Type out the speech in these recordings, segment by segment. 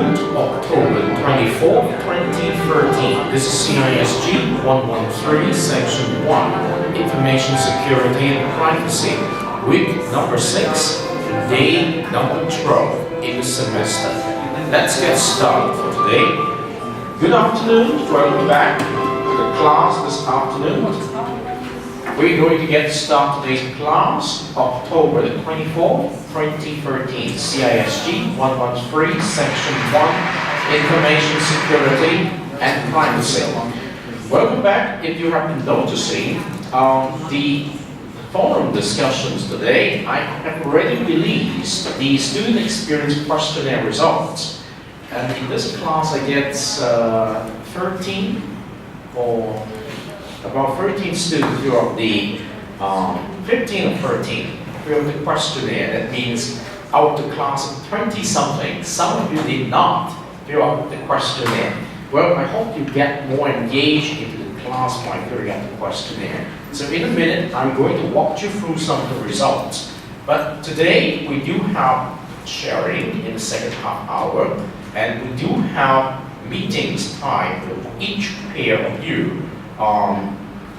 afternoon, October 24th, 2013. This is CISG113, Section 1, Information Security and Privacy, week number 6, day number 12 in the semester. Let's get started for today. Good afternoon, welcome back to the class this afternoon. We're going to get started today's class, October the 24th, 2013, CISG 113, Section 1, Information Security and Privacy. Welcome back. If you have been noticing the forum discussions today, I have already released the student experience questionnaire results. And in this class I get 13 or about 13 students fill up the 15 or 13 fill the questionnaire. That means out of the class of 20 something, some of you did not fill up the questionnaire. Well, I hope you get more engaged into the class by filling out the questionnaire. So in a minute, I'm going to walk you through some of the results. But today, we do have sharing in the second half hour, and we do have meetings time with each pair of you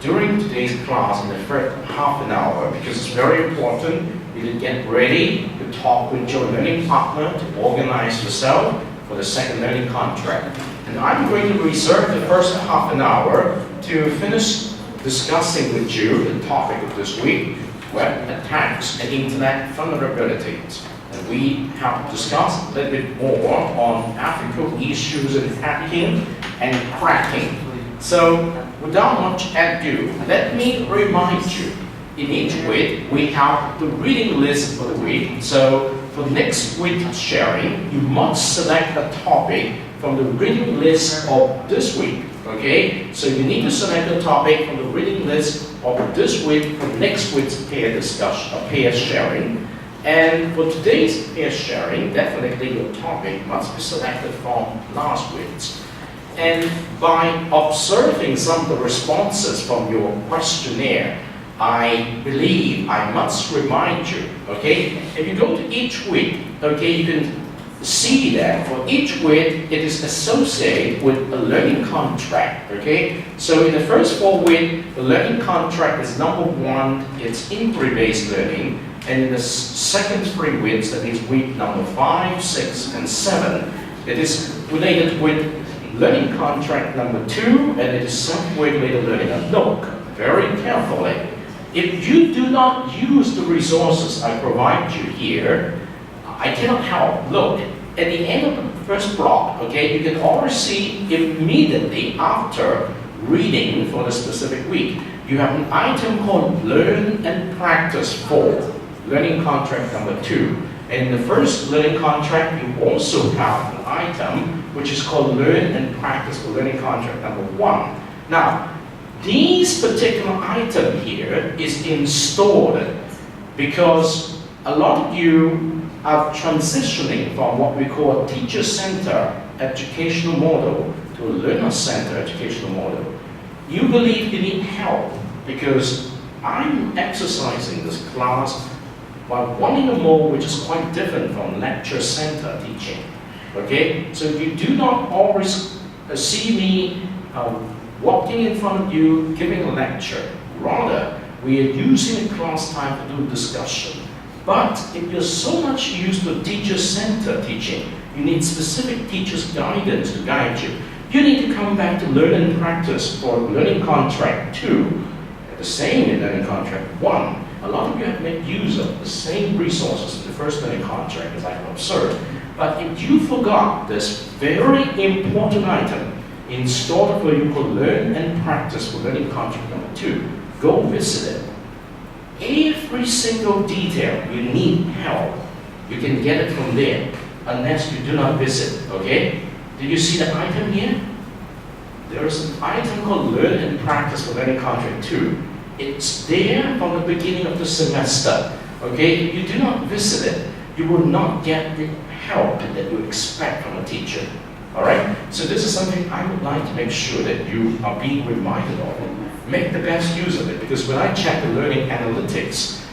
during today's class in the first half an hour, because it's very important you to get ready to talk with your learning partner to organize yourself for the second learning contract. And I'm going to reserve the first half an hour to finish discussing with you the topic of this week, web attacks and internet vulnerabilities. And we have discussed a little bit more on ethical issues in hacking and cracking. So, without much ado, let me remind you, in each week we have the reading list for the week. So, for next week's sharing, you must select a topic from the reading list of this week. Okay? So, you need to select a topic from the reading list of this week for next week's pair discussion or pair sharing. And for today's pair sharing, definitely your topic must be selected from last week's. And by observing some of the responses from your questionnaire, I believe I must remind you, okay, if you go to each week, okay, you can see that for each week it is associated with a learning contract, okay? So in the first 4 weeks, the learning contract is number 1, it's inquiry-based learning, and in the second 3 weeks, that is week number 5, 6, and 7, it is related with learning contract number 2, and it is self-regulated learning. Now look very carefully. If you do not use the resources I provide you here, I cannot help. Look, at the end of the first block, okay, you can already see immediately after reading for the specific week, you have an item called Learn and Practice for learning contract number 2. And in the first learning contract, you also have an item which is called Learn and Practice for learning contract number 1. Now, this particular item here is installed because a lot of you are transitioning from what we call a teacher-centered educational model to a learner-centered educational model. You believe you need help because I'm exercising this class while wanting a mode which is quite different from lecture-centered teaching. Okay, so you do not always see me walking in front of you giving a lecture. Rather, we are using the class time to do discussion. But if you're so much used to teacher-centered teaching, you need specific teacher's guidance to guide you. You need to come back to Learn and Practice for learning contract 2. The same in learning contract 1. A lot of you have made use of the same resources in the first learning contract as I have observed. But if you forgot this very important item installed for you called Learn and Practice for learning contract number 2, go visit it. Every single detail you need help, you can get it from there, unless you do not visit, okay? Do you see the item here? There is an item called Learn and Practice for learning contract 2. It's there from the beginning of the semester, okay? If you do not visit it, you will not get the help that you expect from a teacher, all right? So this is something I would like to make sure that you are being reminded of. Make the best use of it, because when I check the learning analytics,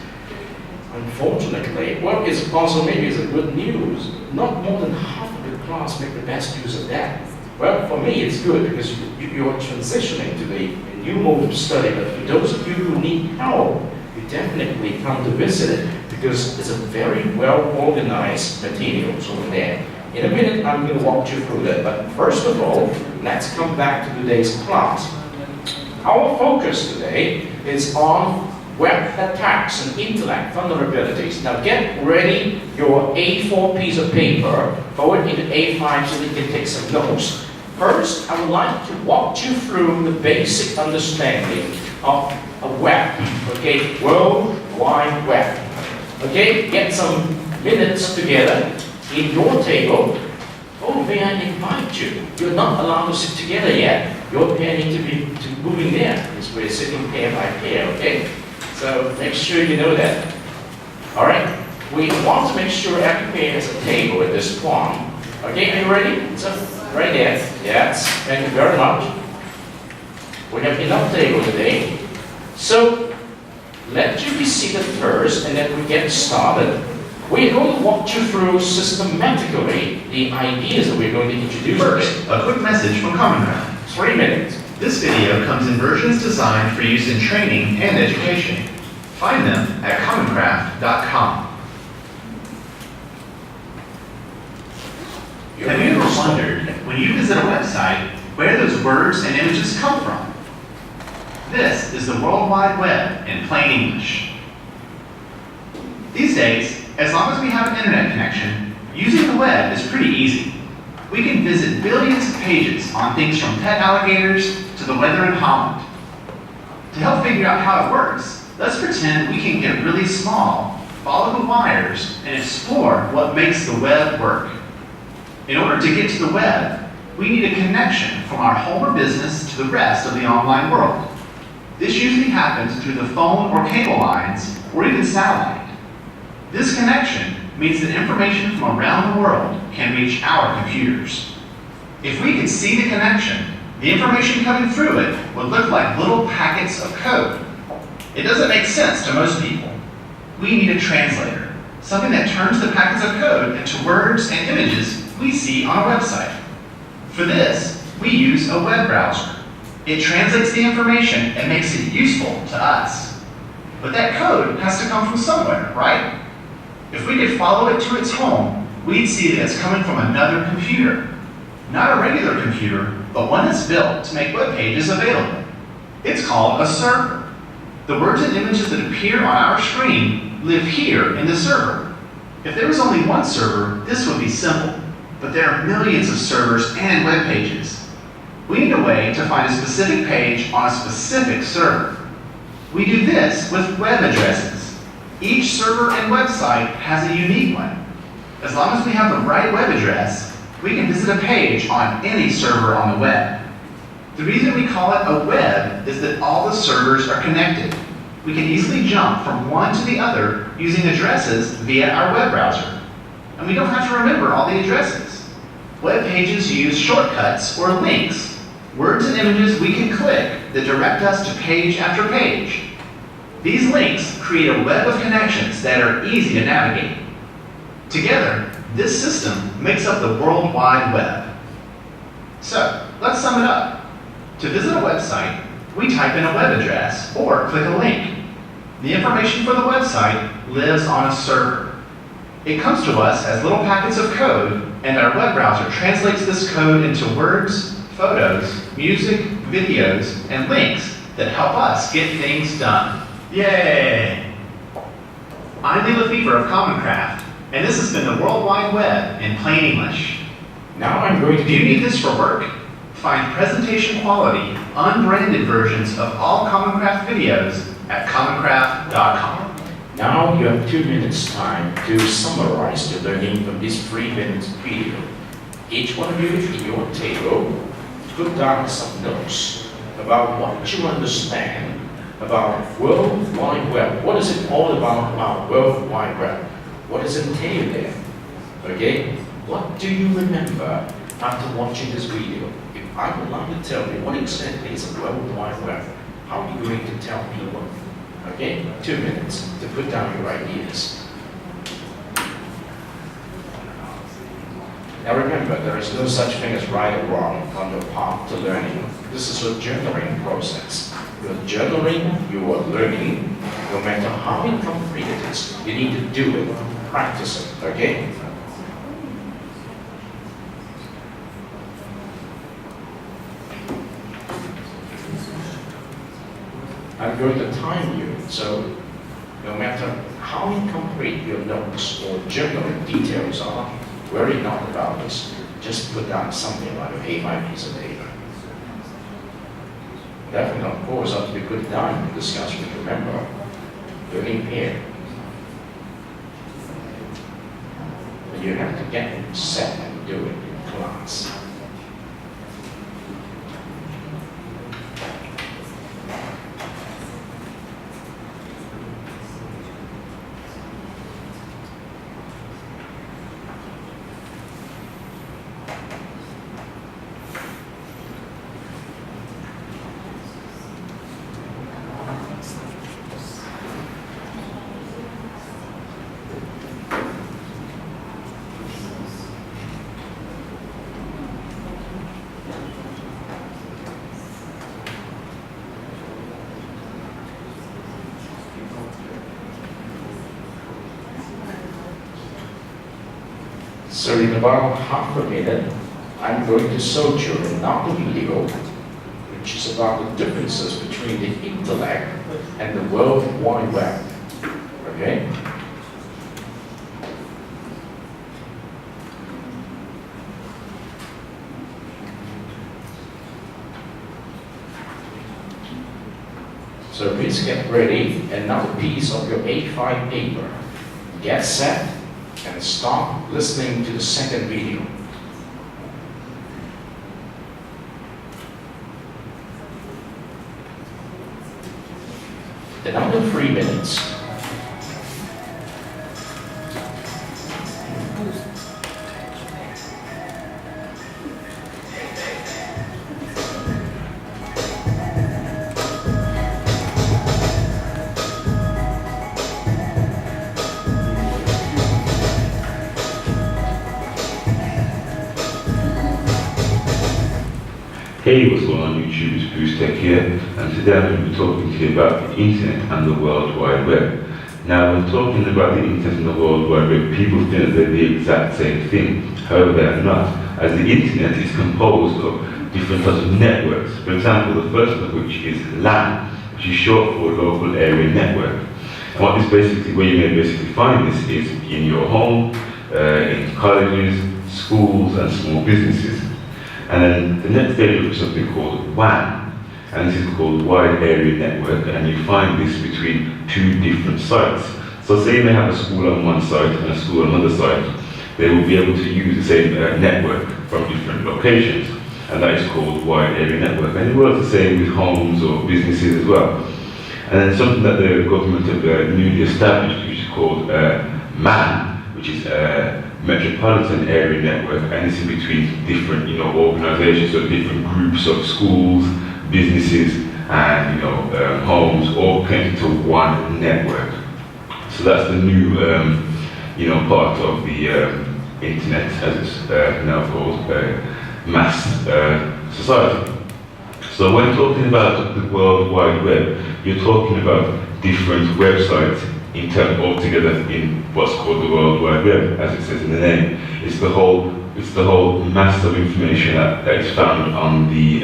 unfortunately, well, it's also maybe it's a good news, not more than half of the class, make the best use of that. Well, for me, it's good because you're transitioning to the new mode of study. But for those of you who need help, you definitely come to visit it because it's a very well-organized materials over there. In a minute, I'm going to walk you through that. But first of all, let's come back to today's class. Our focus today is on web attacks and internet vulnerabilities. Now get ready your A4 piece of paper, forward into A5 so that you can take some notes. First, I would like to walk you through the basic understanding of a web, okay, World Wide Web. Okay, get some minutes together in your table. Oh, may I invite you? You're not allowed to sit together yet. Your pair need to be moving there because we're sitting pair by pair, okay? So make sure you know that. All right, we want to make sure every pair has a table at this point. Okay, are you ready? So, right there. Yes, thank you very much. We have enough table today. So, let you be seated first and then we get started. We're going to walk you through systematically the ideas that we're going to introduce. First, a quick message from Common Craft. 3 minutes. This video comes in versions designed for use in training and education. Find them at commoncraft.com. Have you ever wondered, when you visit a website, where those words and images come from? This is the World Wide Web in plain English. These days, as long as we have an internet connection, using the web is pretty easy. We can visit billions of pages on things from pet alligators to the weather in Holland. To help figure out how it works, let's pretend we can get really small, follow the wires, and explore what makes the web work. In order to get to the web, we need a connection from our home or business to the rest of the online world. This usually happens through the phone or cable lines, or even satellite. This connection means that information from around the world can reach our computers. If we could see the connection, the information coming through it would look like little packets of code. It doesn't make sense to most people. We need a translator, something that turns the packets of code into words and images we see on a website. For this, we use a web browser. It translates the information and makes it useful to us. But that code has to come from somewhere, right? If we could follow it to its home, we'd see that it's coming from another computer. Not a regular computer, but one that's built to make web pages available. It's called a server. The words and images that appear on our screen live here in the server. If there was only one server, this would be simple. But there are millions of servers and web pages. We need a way to find a specific page on a specific server. We do this with web addresses. Each server and website has a unique one. As long as we have the right web address, we can visit a page on any server on the web. The reason we call it a web is that all the servers are connected. We can easily jump from one to the other using addresses via our web browser. And we don't have to remember all the addresses. Web pages use shortcuts or links, words and images we can click that direct us to page after page. These links create a web of connections that are easy to navigate. Together, this system makes up the World Wide Web. So, let's sum it up. To visit a website, we type in a web address or click a link. The information for the website lives on a server. It comes to us as little packets of code, and our web browser translates this code into words, photos, music, videos, and links that help us get things done. Yay! I'm Lee Lefevre of Common Craft, and this has been the World Wide Web in plain English. Now I'm going to Do you need this for work? Find presentation quality, unbranded versions of all Common Craft videos at commoncraft.com. Now you have 2 minutes time to summarize the learning from this 3 minutes video. Each one of you in your table, put down some notes about what you understand about World Wide Web. What is it all about World Wide Web? What is entailed there? Okay? What do you remember after watching this video? If I would like to tell you what exactly is a World Wide Web, how are you going to tell people? Okay? 2 minutes to put down your ideas. Now remember, there is no such thing as right or wrong on your path to learning. This is a journaling process. You're journaling, you are learning, no matter how incomplete it is. You need to do it, practice it, okay? I'm going to time you, so no matter how incomplete your notes or journaling details are, worry not about this. Just put down something like an A5 piece of paper. Definitely, of course, ought to be put down in the discussion. Remember, learning here. But you have to get it set and do it in class. So in about half a minute, I'm going to show you another video, which is about the differences between the intellect and the World Wide Web. Okay? So please get ready, another piece of your A5 paper. Get set and start listening to the second video. Another 3 minutes. Hey, what's going on YouTube? It's Bruce Tech here, and today I'm going to be talking to you about the internet and the World Wide Web. Now, when talking about the internet and the World Wide Web, people think that they're the exact same thing. However, they are not, as the internet is composed of different types of networks. For example, the first of which is LAN, which is short for Local Area Network. And what this basically, where you may basically find this is in your home, in colleges, schools, and small businesses. And then the next stage is something called WAN, and this is called Wide Area Network, and you find this between two different sites. So say you may have a school on one site and a school on another site, they will be able to use the same network from different locations, and that is called Wide Area Network. And it works the same with homes or businesses as well. And then something that the government have newly established, which is called MAN, which is Metropolitan Area Network, and it's in between different, organizations, so different groups of schools, businesses, and homes, all connected to one network. So that's the new, part of the internet, as it's now called, mass society. So when talking about the World Wide Web, you're talking about different websites altogether in what's called the World Wide Web, as it says in the name. It's the whole mass of information that is found on the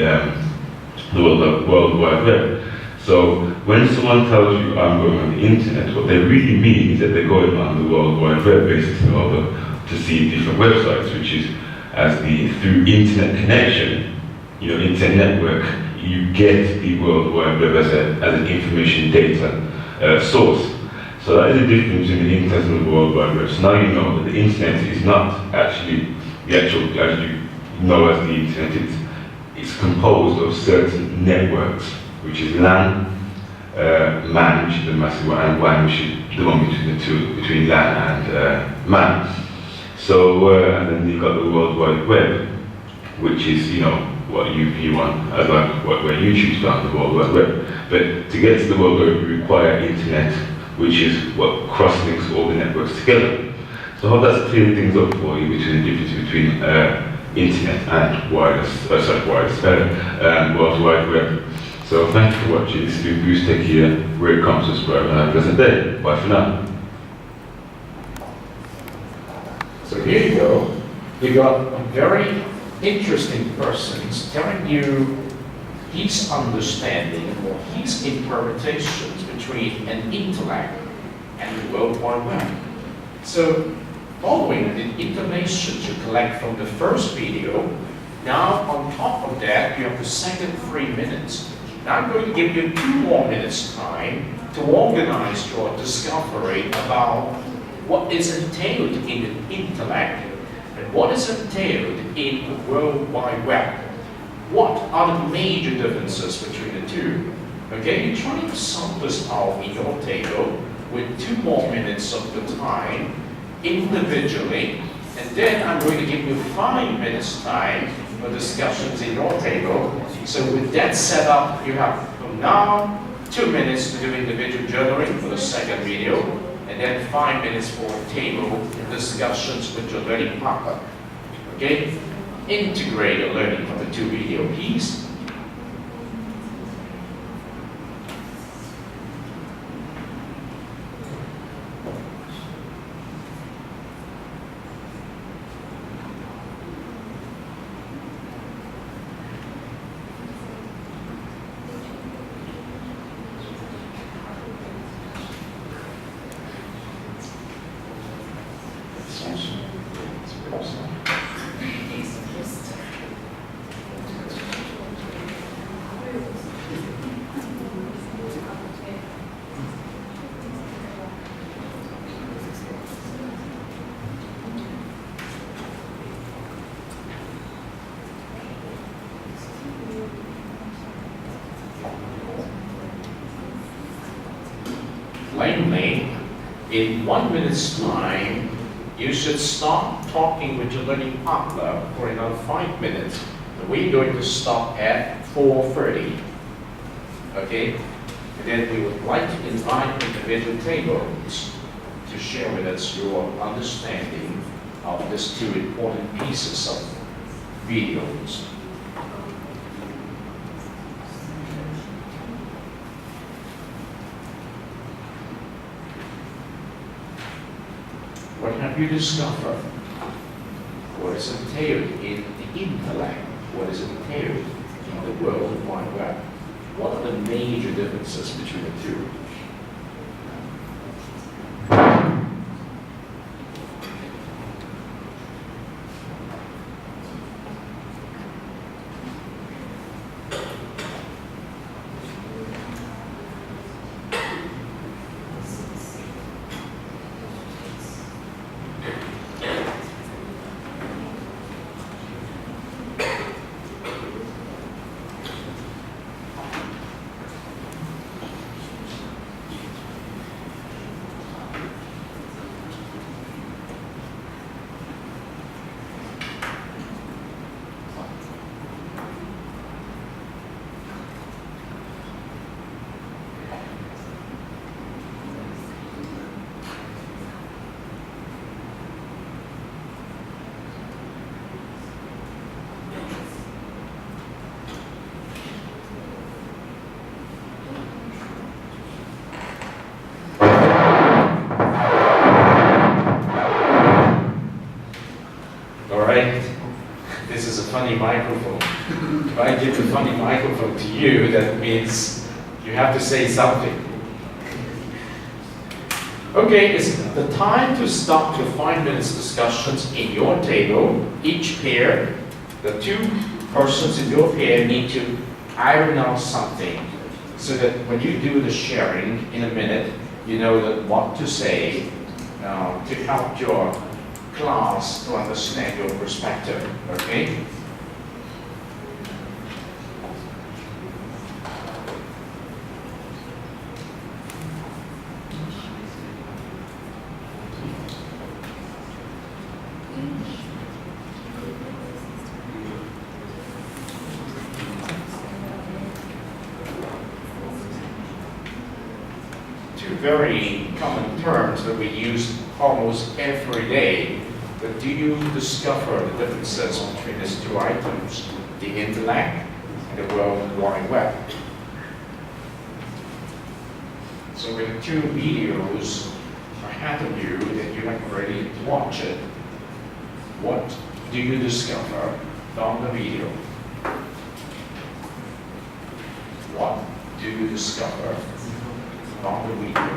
World Wide Web. So when someone tells you I'm going on the internet, what they really mean is that they're going on the World Wide Web basically in order to see different websites, which is through internet connection, internet network, you get the World Wide Web as an information data source. So that is the difference between the internet and the World Wide Web. So now you know that the internet is not actually as the internet. It's composed of certain networks, which is LAN, MAN, which is the massive one, and WAN, which is the one between LAN and MAN. So and then you've got the World Wide Web, which is what you view on, where YouTube's found the World Wide Web. But to get to the World Wide Web, you require internet, which is what cross-links all the networks together. So I hope that's cleared things up for you between the difference between internet and World Wide Web. So thank you for watching. This has been Bruce Tech here. Where it comes to subscribe and have a pleasant day. Bye for now. So here you go. You got a very interesting person telling you his understanding or his interpretations between an intellect and the World Wide Web. So, following the information you collect from the first video, now on top of that, you have the second 3 minutes. Now I'm going to give you 2 more minutes time to organize your discovery about what is entailed in an intellect and what is entailed in the World Wide Web. What are the major differences between the two? Okay, you're trying to sum this out in your table with 2 more minutes of the time individually, and then I'm going to give you 5 minutes time for discussions in your table. So with that setup, you have from now 2 minutes to do individual journaling for the second video, and then 5 minutes for table discussions with your learning partner. Okay? Integrate your learning from the 2 video piece. Plainly, in 1 minute's time, you should stop talking with your learning partner for another 5 minutes. We're going to stop at 4:30. Okay? And then we would like to invite individual tables to share with us your understanding of these 2 important pieces of videos. What have you discovered? What is entailed in the intellect? What is entailed in the World Wide Web? What are the major differences between the 2? This is a funny microphone. If I give a funny microphone to you, that means you have to say something. Okay, it's the time to stop your 5 minutes discussions in your table. Each pair, the 2 persons in your pair need to iron out something so that when you do the sharing in a minute, you know that what to say to help your class to understand your perspective, okay? To two very common terms that we use almost every day. But do you discover the differences between these two items, the internet and the World Wide Web? So with the two videos ahead of you that you have already watched it, what do you discover from the video? What do you discover from the video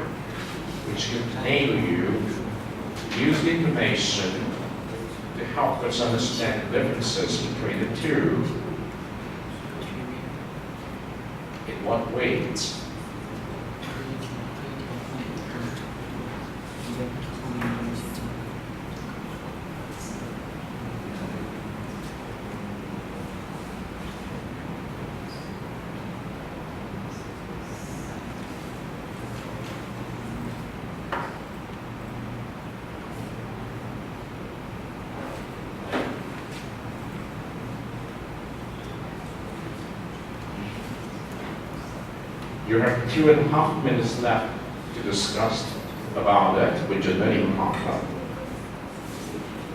which could enable you to use the information to help us understand the differences between the two? In what ways? You have 2.5 minutes left to discuss about that, which is very important.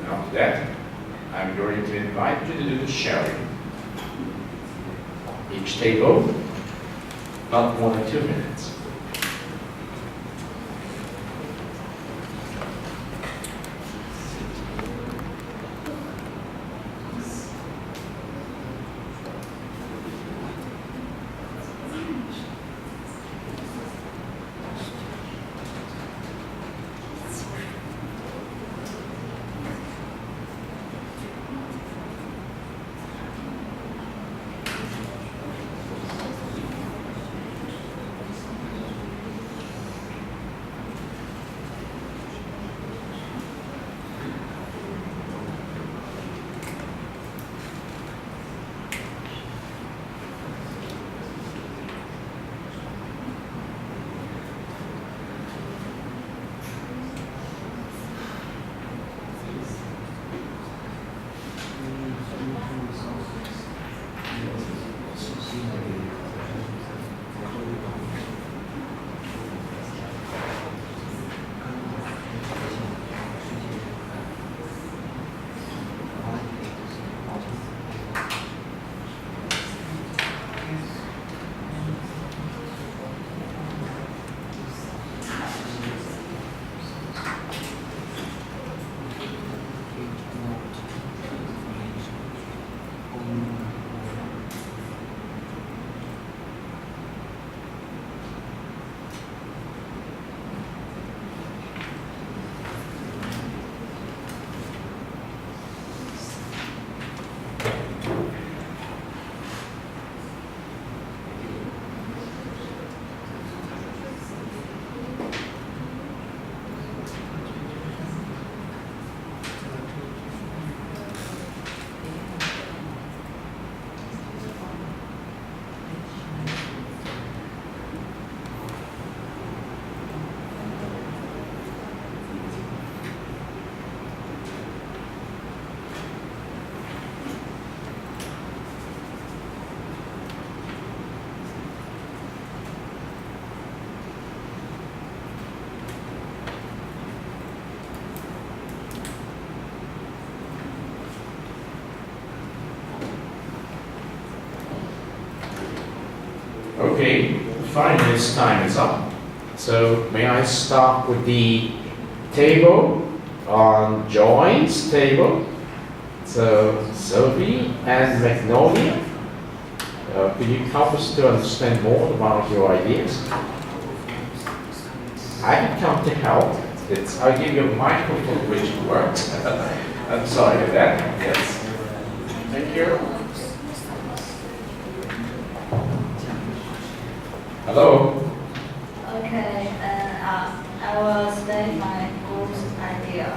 After that, I'm going to invite you to do the sharing. Each table, not more than 2 minutes. Okay, 5 minutes time is up. So may I start with the table on Joy's table? So Sophie and Magnolia, could you help us to understand more about your ideas? I can come to help. I'll give you a microphone which works. I'm sorry for that. Yes. Thank you. Hello. Okay, I will state my group's idea.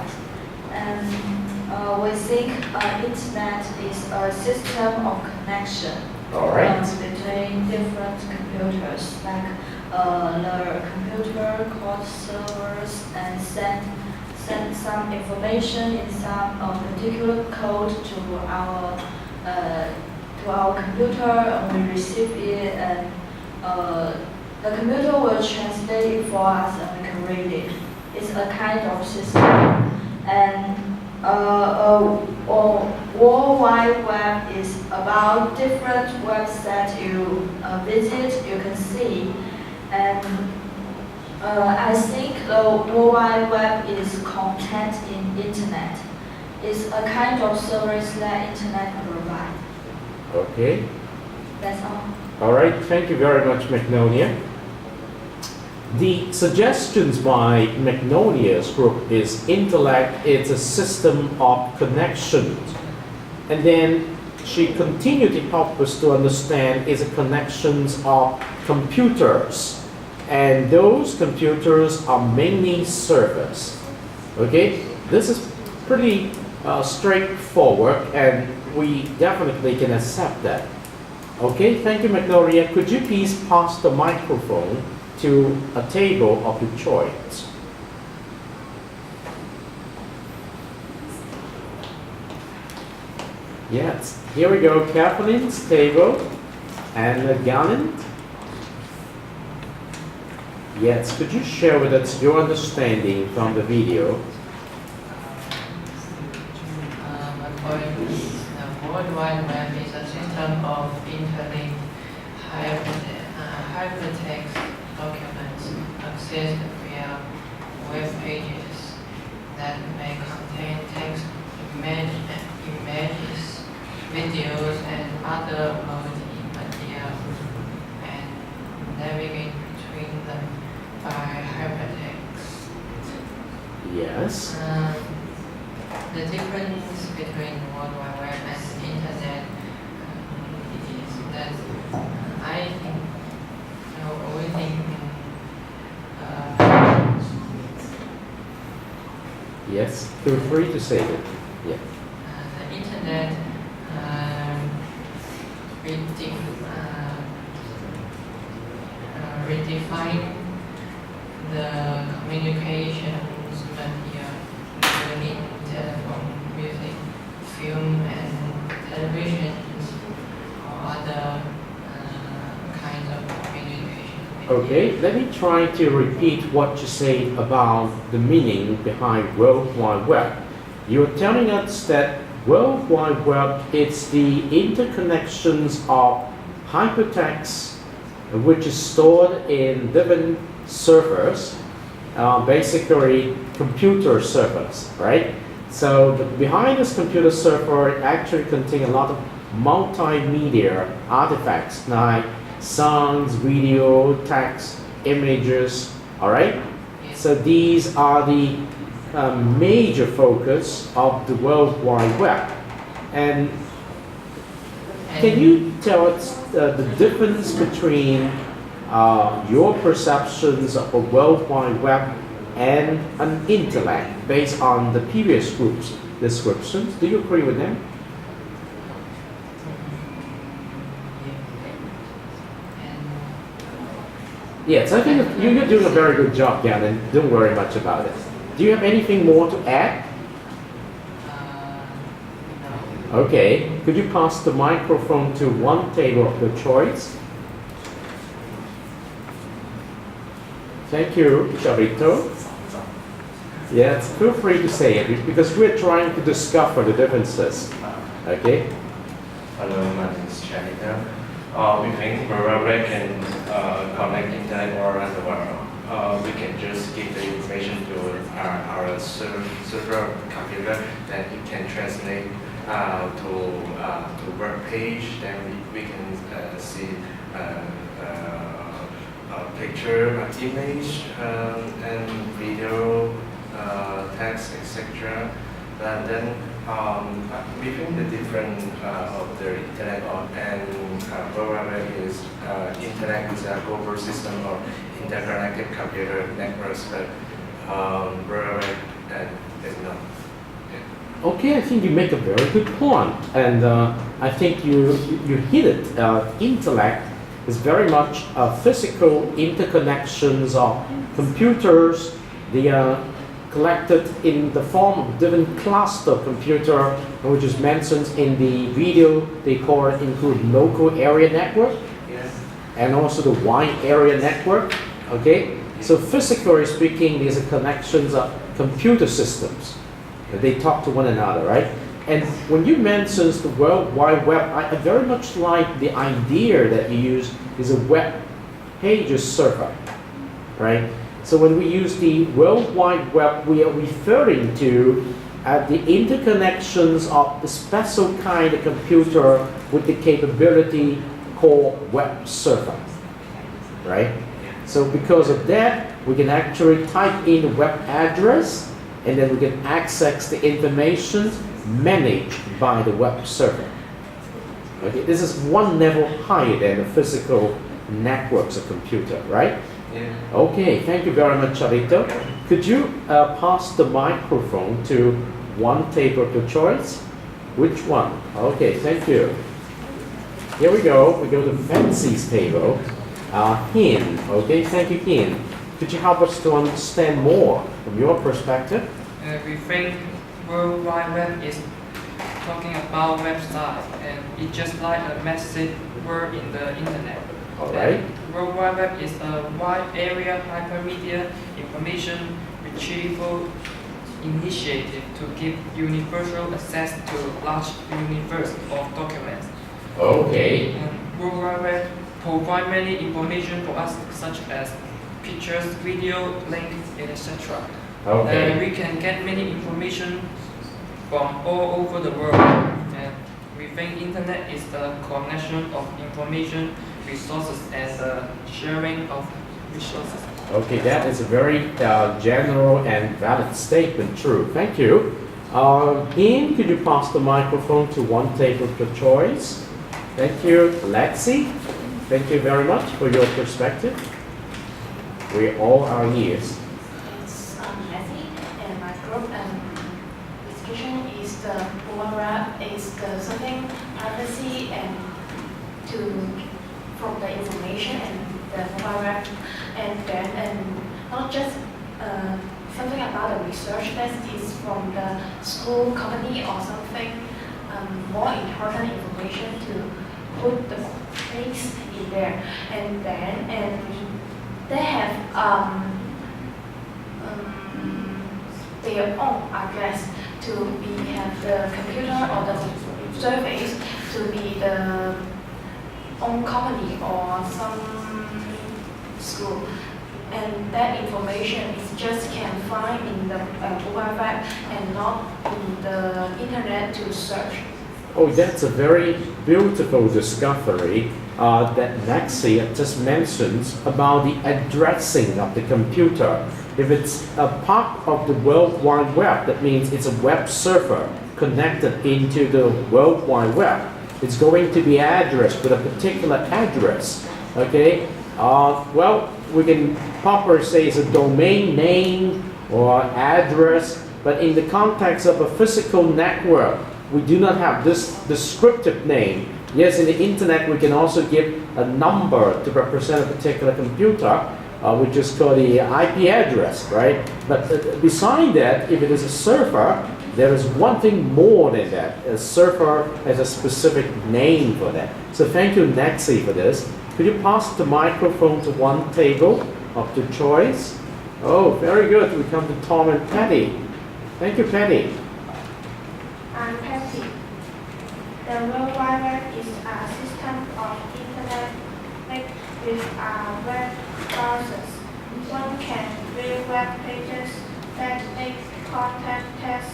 We think internet is a system of connection between different computers, like the computer called servers, and send some information in some particular code to our computer, and we receive it, and The computer will translate it for us and we can read it. It's a kind of system. And World Wide Web is about different websites you visit, you can see. And I think the World Wide Web is content in Internet. It's a kind of service that Internet provides. Okay. That's all. All right. Thank you very much, Magnolia. The suggestions by Magnolia's group is intellect, it's a system of connections. And then she continued to help us to understand is a connections of computers. And those computers are mainly servers. Okay, this is pretty straightforward and we definitely can accept that. Okay, thank you, Magnolia. Could you please pass the microphone to a table of your choice? Yes, here we go, Kathleen's table and Garland. Yes, could you share with us your understanding from the video? According to the World Wide Web is a system of interlinked hypertext documents accessed via web pages that may contain text, images, videos, and other multimedia, and navigate between them by hypertext. Yes. The difference between World Wide Web and the Internet is that I think, we think, Yes, feel free to say it. Yeah. the Internet redefine the communications media, including telephone, music, film, and television, or other kinds of communication media. Okay, let me try to repeat what you say about the meaning behind World Wide Web. You're telling us that World Wide Web is the interconnections of hypertext which is stored in different servers, basically computer servers, right? So behind this computer server it actually contains a lot of multimedia artifacts like sounds, video, text, images, all right? So these are the major focus of the World Wide Web. And can you tell us the difference between your perceptions of a World Wide Web and an intellect based on the previous group's descriptions? Do you agree with them? Yes, I think you're doing a very good job, Gavin. Don't worry much about it. Do you have anything more to add? No. Okay, could you pass the microphone to one table of your choice? Thank you, Chavito. Yes, feel free to say it because we're trying to discover the differences. Okay? Hello, my name is Chavito. We think World Wide can connect internet all around the world. We can just give the information to our server computer, then it can translate to web page. Then we can see a picture, an image, and video, text, etc. And then between the different of the internet and World Wide Web is internet is a global system of interconnected computer networks, but World Wide Web is not. Yeah. Okay, I think you make a very good point, and I think you hit it. Intellect is very much physical interconnections of computers. They are collected in the form of different cluster computer, which is mentioned in the video. They call it include local area network. Yes. and also the wide area network. Okay, so physically speaking, these are connections of computer systems. They talk to one another, right? And when you mentioned the World Wide Web, I very much like the idea that you use is a web pages server, right? So when we use the World Wide Web, we are referring to the interconnections of the special kind of computer with the capability called web server, right? So because of that, we can actually type in the web address, and then we can access the information managed by the web server. Okay, this is one level higher than the physical networks of computer, right? Yeah. Okay, thank you very much, Charito. Could you pass the microphone to one table of your choice? Which one? Okay, thank you. Here we go. We go to Fancy's table. Hin. Okay, thank you, Hin. Could you help us to understand more from your perspective? We think World Wide Web is talking about website, and it's just like a message word in the internet. All right. World Wide Web is a wide area hypermedia information retrieval initiative to give universal access to large universe of documents. Okay. And World Wide Web provide many information for us, such as pictures, video, links, etc. Okay. We can get many information from all over the world. And we think internet is the connection of information, resources, and the sharing of resources. Okay, that is a very general and valid statement. True. Thank you. Ian, could you pass the microphone to one table of your choice? Thank you, Lexi. Thank you very much for your perspective. We all are ears. It's Lexi, and my group discussion is the overall is the something privacy and to from the information and the mobile web, and then not just something about the research that is from the school company or something more important information to put the things in there, and then they have their own address to be have the computer or the service to be the own company or some school, and that information is just can find in the mobile web and not in the internet to search. Oh, that's a very beautiful discovery that Lexi just mentions about the addressing of the computer. If it's a part of the World Wide Web, that means it's a web server connected into the World Wide Web. It's going to be addressed with a particular address. Okay. Well, we can properly say it's a domain name or address, but in the context of a physical network, we do not have this descriptive name. Yes, in the internet, we can also give a number to represent a particular computer, which is called the IP address, right? But beside that, if it is a server, there is one thing more than that. A server has a specific name for that. So thank you, Nexi, for this. Could you pass the microphone to one table of your choice? Oh, very good. We come to Tom and Patty. Thank you, Patty. I'm Patty. The World Wide Web is a system of internet made with web browsers. One can view web pages that make content, text,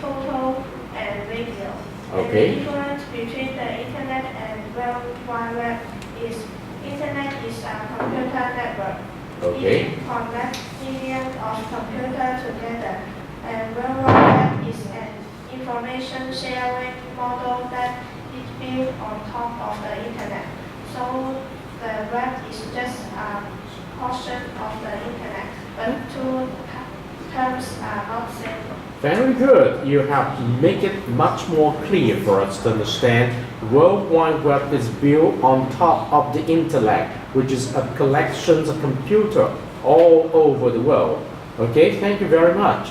photo, and video. Okay. The difference between the internet and World Wide Web is internet is a computer network. Okay. It connects millions of computers together, and World Wide Web is an information sharing model that is built on top of the internet. So the web is just a portion of the internet, but two terms are not same. Very good. You have make it much more clear for us to understand. World Wide Web is built on top of the intellect, which is a collection of computers all over the world. Okay, thank you very much.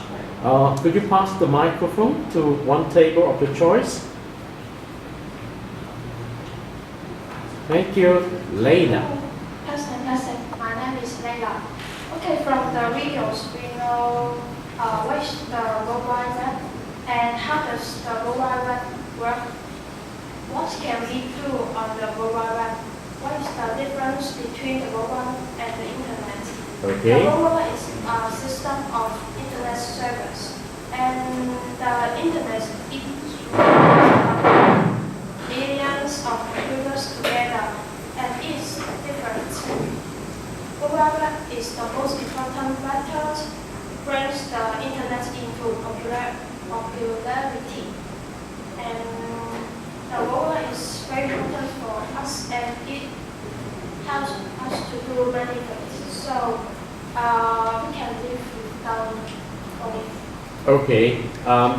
Could you pass the microphone to one table of your choice? Thank you. Lena. Testing. My name is Leila. Okay, from the videos, we know what is the World Wide Web and how does the World Wide Web work. What can we do on the World Wide Web? What is the difference between the World Wide Web and the Internet? Okay. The World Wide Web is a system of Internet servers, and the Internet is millions of computers together, and it's different. World Wide Web is the most important method brings the Internet into popularity, and the World Wide Web is very important for us, and it helps us to do many things. So we can live without it. Okay.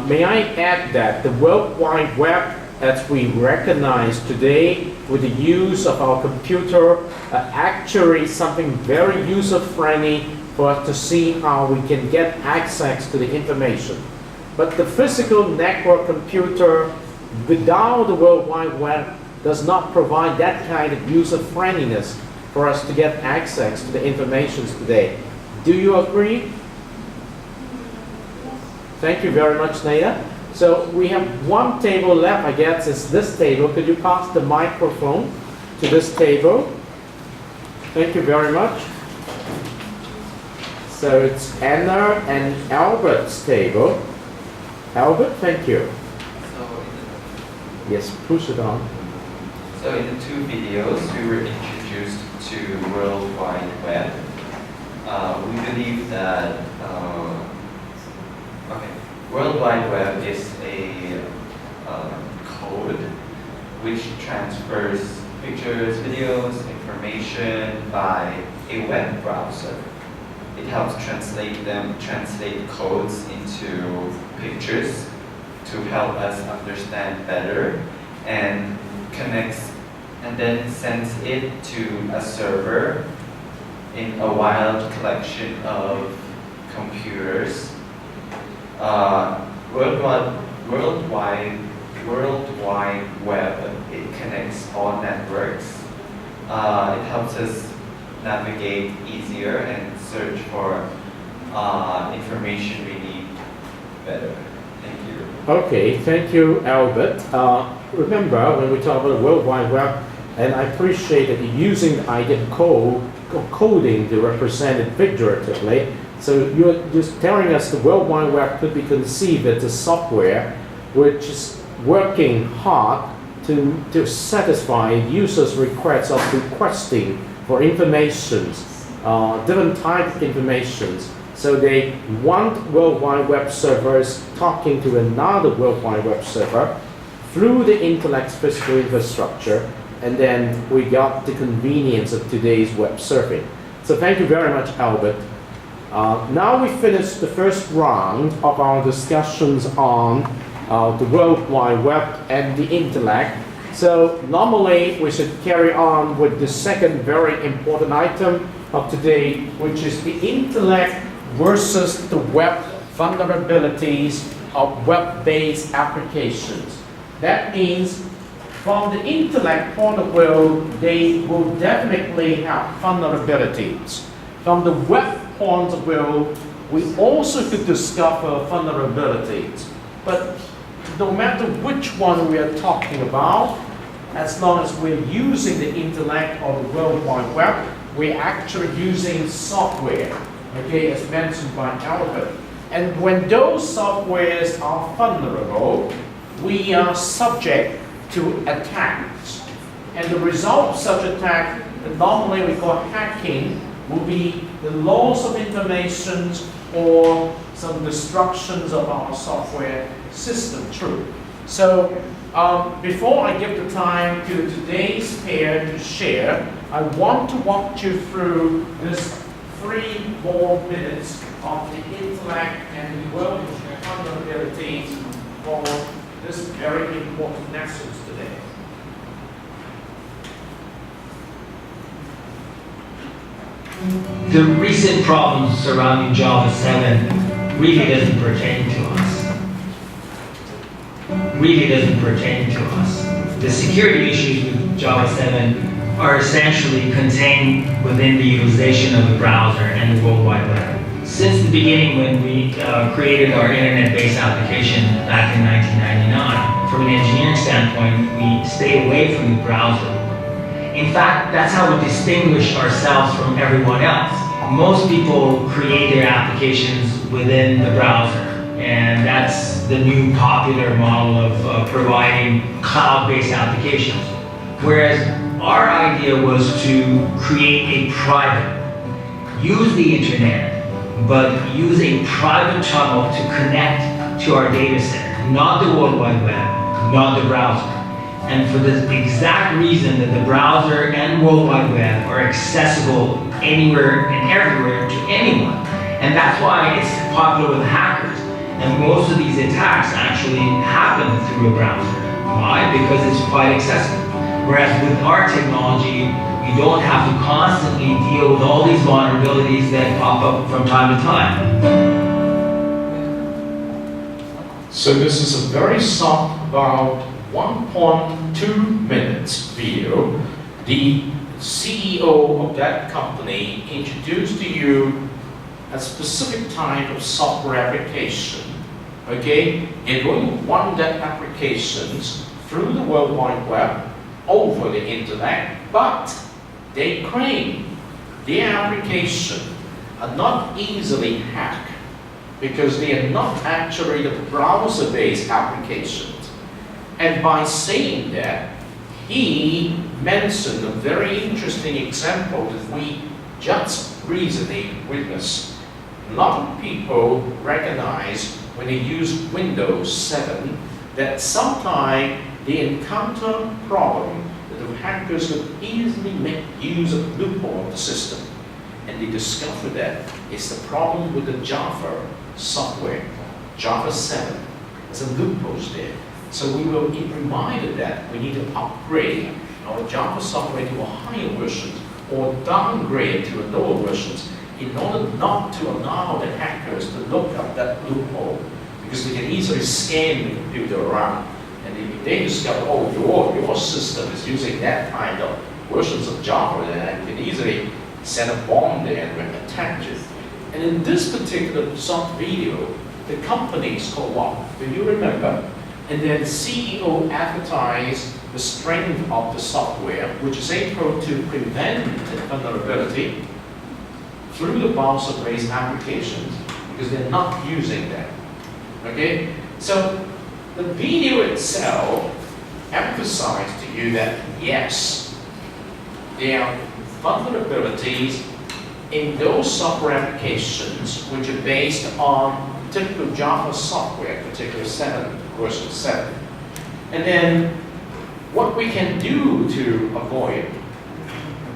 May I add that the World Wide Web, as we recognize today with the use of our computer, actually something very user-friendly for us to see how we can get access to the information. But the physical network computer without the World Wide Web does not provide that kind of user-friendliness for us to get access to the information today. Do you agree? Thank you very much, Naya. So we have one table left, I guess it's this table. Could you pass the microphone to this table? Thank you very much. So it's Anna and Albert's table. Albert, thank you. Yes, push it on. So in the two videos, we were introduced to World Wide Web. We believe that World Wide Web is a code which transfers pictures, videos, information by a web browser. It helps translate codes into pictures to help us understand better, and connects and then sends it to a server in a wild collection of computers. World Wide Web, it connects all networks. It helps us navigate easier and search for information we need better. Thank you. Okay, thank you, Albert. Remember, when we talk about the World Wide Web, and I appreciate that you're using the idea of coding to represent it figuratively. So you're just telling us the World Wide Web could be conceived as a software which is working hard to satisfy users' requests of requesting for informations, different types of informations. So they want World Wide Web servers talking to another World Wide Web server through the Intellect's physical infrastructure, and then we got the convenience of today's web surfing. So thank you very much, Albert. Now we finished the first round of our discussions on the World Wide Web and the Intellect. So normally we should carry on with the second very important item of today, which is the Intellect versus the web vulnerabilities of web-based applications. That means from the Intellect point of view, they will definitely have vulnerabilities. From the web point of view, we also could discover vulnerabilities. But no matter which one we are talking about, as long as we're using the Intellect or the World Wide Web, we're actually using software, okay, as mentioned by Albert. And when those softwares are vulnerable, we are subject to attacks. And the result of such attack, that normally we call hacking, will be the loss of information or some destructions of our software system. True. So before I give the time to today's pair to share, I want to walk you through this 3 more minutes of the Intellect and the World vulnerabilities for this very important lessons today. The recent problems surrounding Java 7 really doesn't pertain to us. The security issues with Java 7 are essentially contained within the utilization of the browser and the World Wide Web. Since the beginning, when we created our internet-based application back in 1999, from an engineering standpoint, we stayed away from the browser. In fact, that's how we distinguish ourselves from everyone else. Most people create their applications within the browser, and that's the new popular model of providing cloud-based applications. Whereas our idea was to create a private, use the internet, but use a private tunnel to connect to our data center, not the World Wide Web, not the browser. And for the exact reason that the browser and World Wide Web are accessible anywhere and everywhere to anyone. And that's why it's popular with hackers. And most of these attacks actually happen through a browser. Why? Because it's quite accessible. Whereas with our technology, you don't have to constantly deal with all these vulnerabilities that pop up from time to time. So this is a very soft, about 1.2 minutes video. The CEO of that company introduced to you a specific type of software application. Okay, they're going to run that applications through the World Wide Web over the internet, but they claim their application are not easily hacked because they are not actually the browser-based applications. And by saying that, he mentioned a very interesting example that we just recently witnessed. A lot of people recognize when they use Windows 7 that sometimes they encounter problem that the hackers could easily make use of loophole of the system. And they discovered that it's the problem with the Java software, Java 7. There's a loopholes there. So we will be reminded that we need to upgrade our Java software to a higher version or downgrade to a lower versions in order not to allow the hackers to look up that loophole, because they can easily scan the computer around. And if they discover, oh, your system is using that kind of versions of Java, then you can easily send a bomb there and attack it. And in this particular soft video, the company is called what? Do you remember? And then the CEO advertised the strength of the software, which is able to prevent vulnerability through the browser-based applications, because they're not using that. Okay? So the video itself emphasized to you that yes, there are vulnerabilities in those software applications which are based on typical Java software, particularly version 7. And then what we can do to avoid it?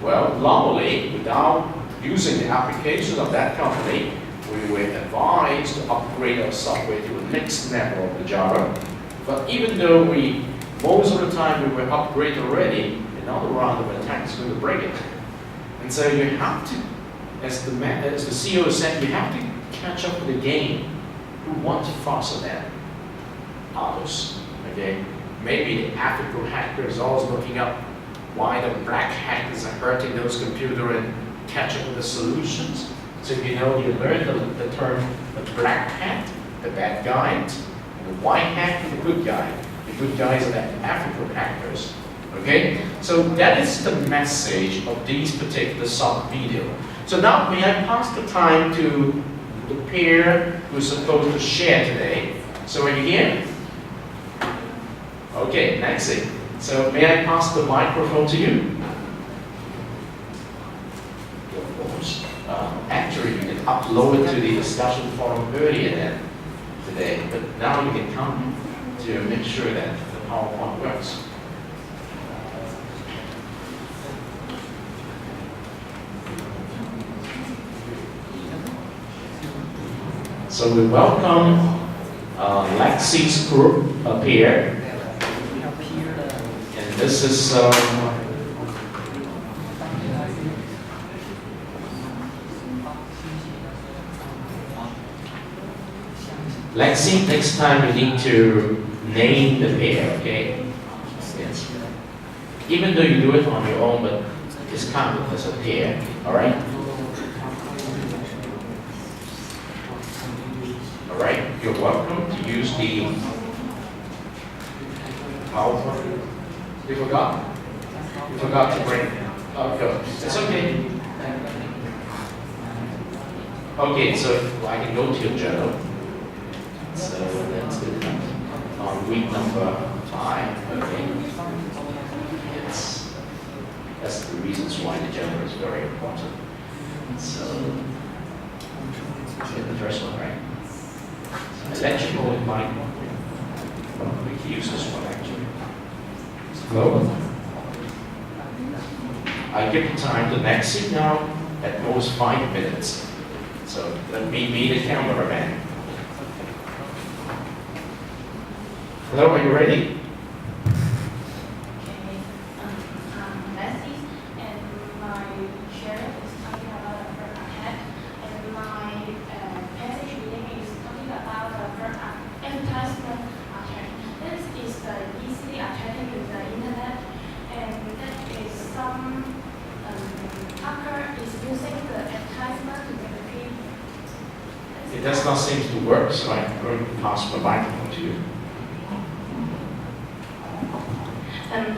Well, normally, without using the application of that company, we were advised to upgrade our software to the next level of the Java. But even though most of the time we were upgraded already, another round of attacks is going to break it. And so you have to, as the CEO said, you have to catch up with the game. Who wants faster than others? Okay? Maybe the ethical hacker is always looking up why the black hackers are hurting those computers and catch up with the solutions. So you learn the term the black hat, the bad guy, and the white hat, the good guy. The good guys are the ethical hackers. Okay? So that is the message of these particular soft video. So now may I pass the time to the peer who's supposed to share today. So are you here? Okay, Nancy. So may I pass the microphone to you? Of course. Actually, you can upload it to the discussion forum earlier than today, but now you can come to make sure that the PowerPoint works. So we welcome Lexi's group up here. And this is Lexi, next time you need to name the pair, okay? Yes. even though you do it on your own, but it's kind of disappear. All right. All right. You're welcome to use the PowerPoint. You forgot? You forgot to bring. Oh, good. It's okay. Okay, so I can go to your journal. So that's it. On week number 5, okay. That's the reasons why the journal is very important. So, get the first one, right? So I let you know in mind. We can use this one actually. Hello? I give you time to next now at most 5 minutes. So let me be the cameraman. Hello, are you ready? Okay, I'm Leslie, and my share is talking about the bird attack, and my passage reading is talking about the bird advertisement attack. This is the easily attacking with the internet, and that is some hacker is using the advertisement to make the people. It does not seem to work, so I'm going to pass the microphone to you.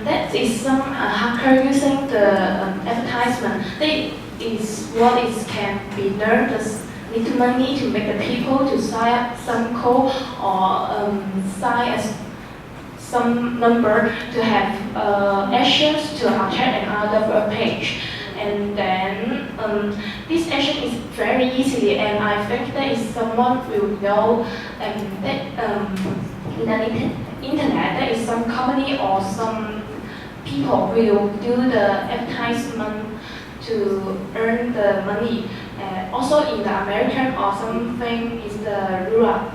That is some hacker using the advertisement. That is what is can be learned. Just need money to make the people to sign up some code or sign as some number to have actions to attack another web page. And then this action is very easily, and I think that is someone will know that in the internet there is some company or some people will do the advertisement to earn the money. Also in the American or something is the Europe.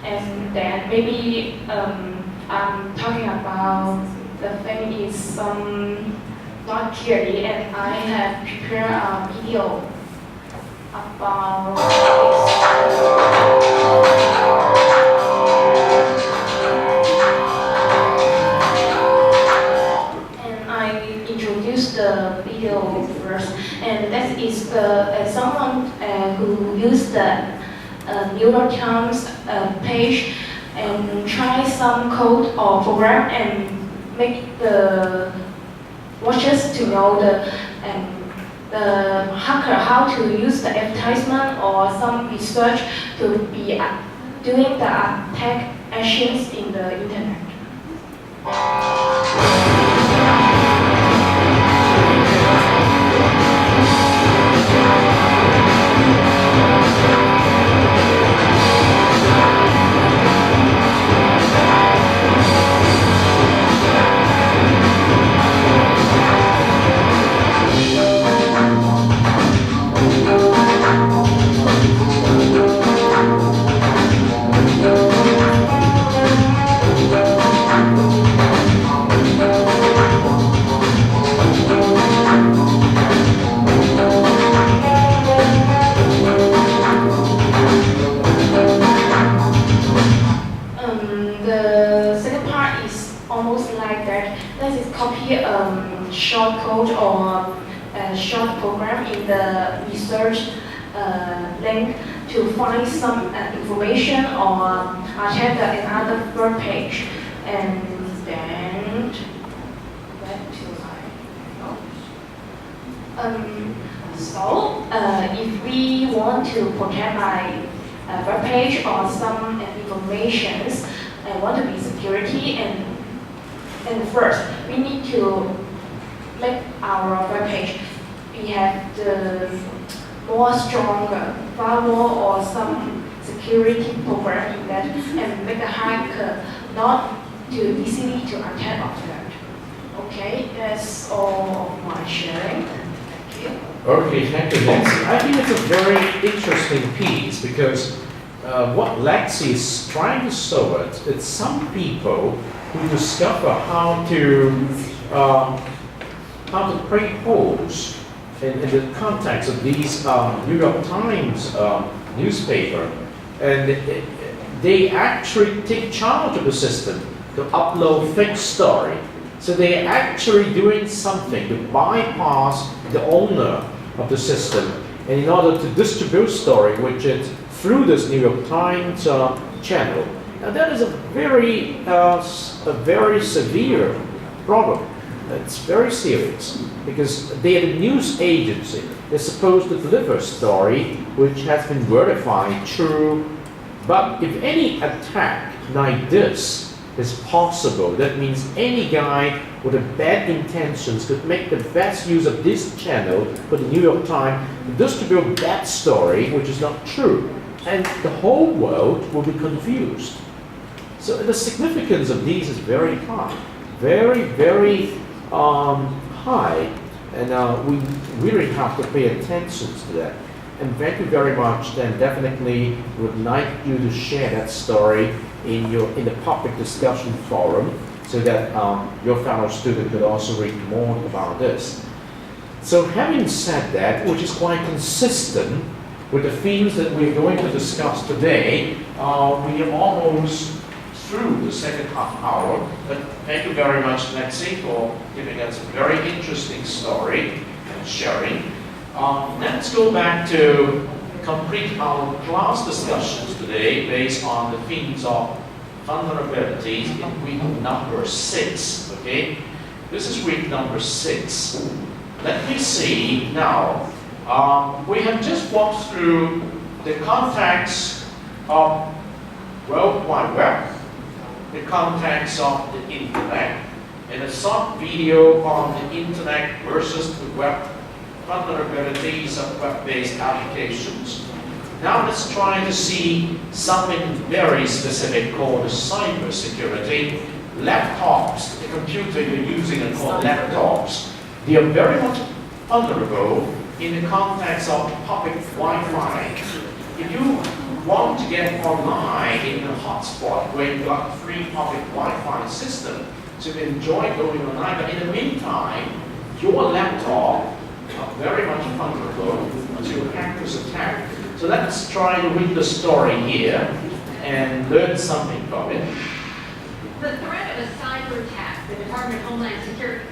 And then maybe I'm talking about the thing is some not clearly, and I have prepared a video about and I introduced the video first, and that is the someone who used the New York Times page and try some code or program and make the watchers to know the hacker how to use the advertisement or some research to be doing the attack actions in the internet. The second part is almost like that. That is copy short code or a short program in the research link to find some information or check another web page, and then back to my so if we want to protect my web page or some informations and want to be security, and first we need to make our web page we have the more stronger firewall or some security program in that, and make the hacker not too easily to attack on that. Okay, that's all of my sharing. Thank you. Okay, thank you, Nancy. I think it's a very interesting piece because what Lexi is trying to show us is some people who discover how to create holes in the context of these New York Times newspaper, and they actually take charge of the system to upload fake story. So they're actually doing something to bypass the owner of the system, and in order to distribute story, which is through this New York Times channel. Now that is a very severe problem. It's very serious because they're the news agency. They're supposed to deliver a story which has been verified true. But if any attack like this is possible, that means any guy with a bad intentions could make the best use of this channel for the New York Times to distribute that story which is not true. And the whole world will be confused. So the significance of these is very high, very, very high, and we really have to pay attention to that. And thank you very much. Then definitely would like you to share that story in the public discussion forum, so that your fellow student could also read more about this. So having said that, which is quite consistent with the themes that we're going to discuss today, we are almost through the second half hour, but thank you very much, Lexi, for giving us a very interesting story and sharing. Let's go back to complete our class discussions today based on the themes of vulnerabilities in week number 6, okay? This is week number 6. Let me see now. We have just walked through the context of World Wide Web, the context of the internet, and a short video on the internet versus the web vulnerabilities of web-based applications. Now let's try to see something very specific called cybersecurity. Laptops, the computer you're using are called laptops. They are very much vulnerable in the context of public Wi-Fi. If you want to get online in a hotspot where you've got free public Wi-Fi system to enjoy going online, but in the meantime, your laptop are very much vulnerable to hackers' attack. So let's try to read the story here and learn something from it. The threat of a cyber attack, the Department of Homeland Security,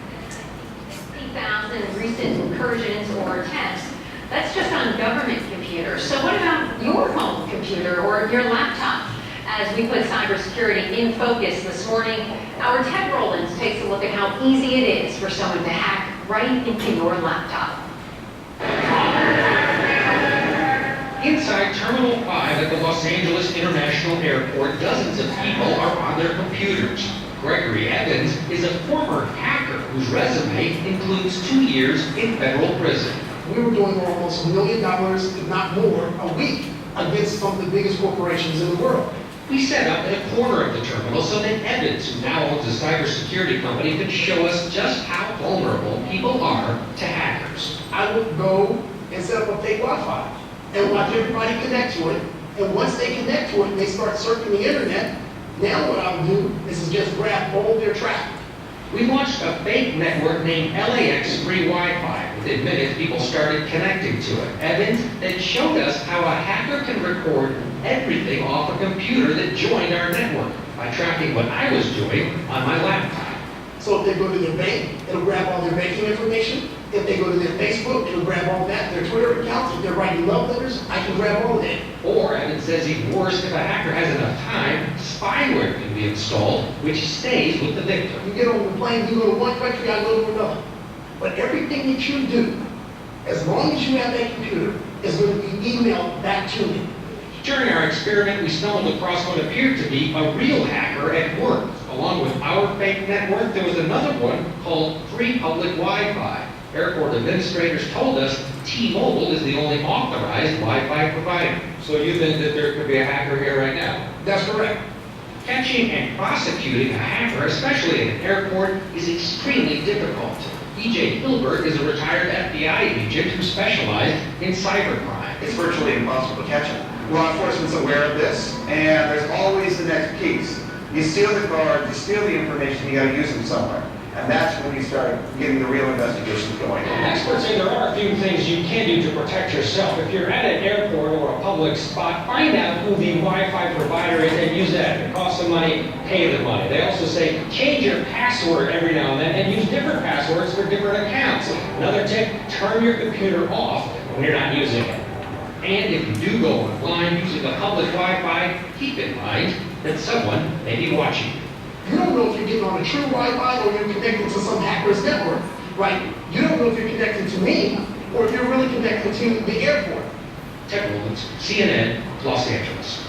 50,000 recent incursions or attempts. That's just on government computers. So what about your home computer or your laptop? As we put cybersecurity in focus this morning, our Ted Rollins takes a look at how easy it is for someone to hack right into your laptop. Inside Terminal 5 at the Los Angeles International Airport, dozens of people are on their computers. Gregory Evans is a former hacker whose resume includes 2 years in federal prison. We were doing almost $1 million, if not more, a week against some of the biggest corporations in the world. We set up at a corner of the terminal so that Evans, who now owns a cybersecurity company, could show us just how vulnerable people are to hackers. I would go and set up a fake Wi-Fi and watch everybody connect to it. And once they connect to it and they start surfing the internet, now what I would do is just grab all their traffic. We launched a fake network named LAX Free Wi-Fi. Within minutes, people started connecting to it. Evans then showed us how a hacker can record everything off a computer that joined our network by tracking what I was doing on my laptop. So if they go to their bank, it'll grab all their banking information. If they go to their Facebook, it'll grab all that. Their Twitter accounts, if they're writing love letters, I can grab all of that. Or, Evans says even worse, if a hacker has enough time, spyware can be installed, which stays with the victim. You get on the plane, you go to one country, I go to another. But everything that you do, as long as you have that computer, is going to be emailed back to me. During our experiment, we stumbled across what appeared to be a real hacker at work. Along with our fake network, there was another one called Free Public Wi-Fi. Airport administrators told us T-Mobile is the only authorized Wi-Fi provider. So you think that there could be a hacker here right now? That's correct. Catching and prosecuting a hacker, especially at an airport, is extremely difficult. E.J. Hilbert is a retired FBI agent who specialized in cybercrime. It's virtually impossible to catch him. Law enforcement's aware of this, and there's always the next piece. You steal the card, you steal the information, you gotta use them somewhere. And that's when you start getting the real investigations going. Experts say there are a few things you can do to protect yourself. If you're at an airport or a public spot, find out who the Wi-Fi provider is and use that. If it costs some money, pay the money. They also say change your password every now and then and use different passwords for different accounts. Another tip, turn your computer off when you're not using it. And if you do go online using a public Wi-Fi, keep in mind that someone may be watching you. You don't know if you're getting on a true Wi-Fi or you're connected to some hacker's network, right? You don't know if you're connected to me or if you're really connected to the airport. Tech Moments, CNN, Los Angeles.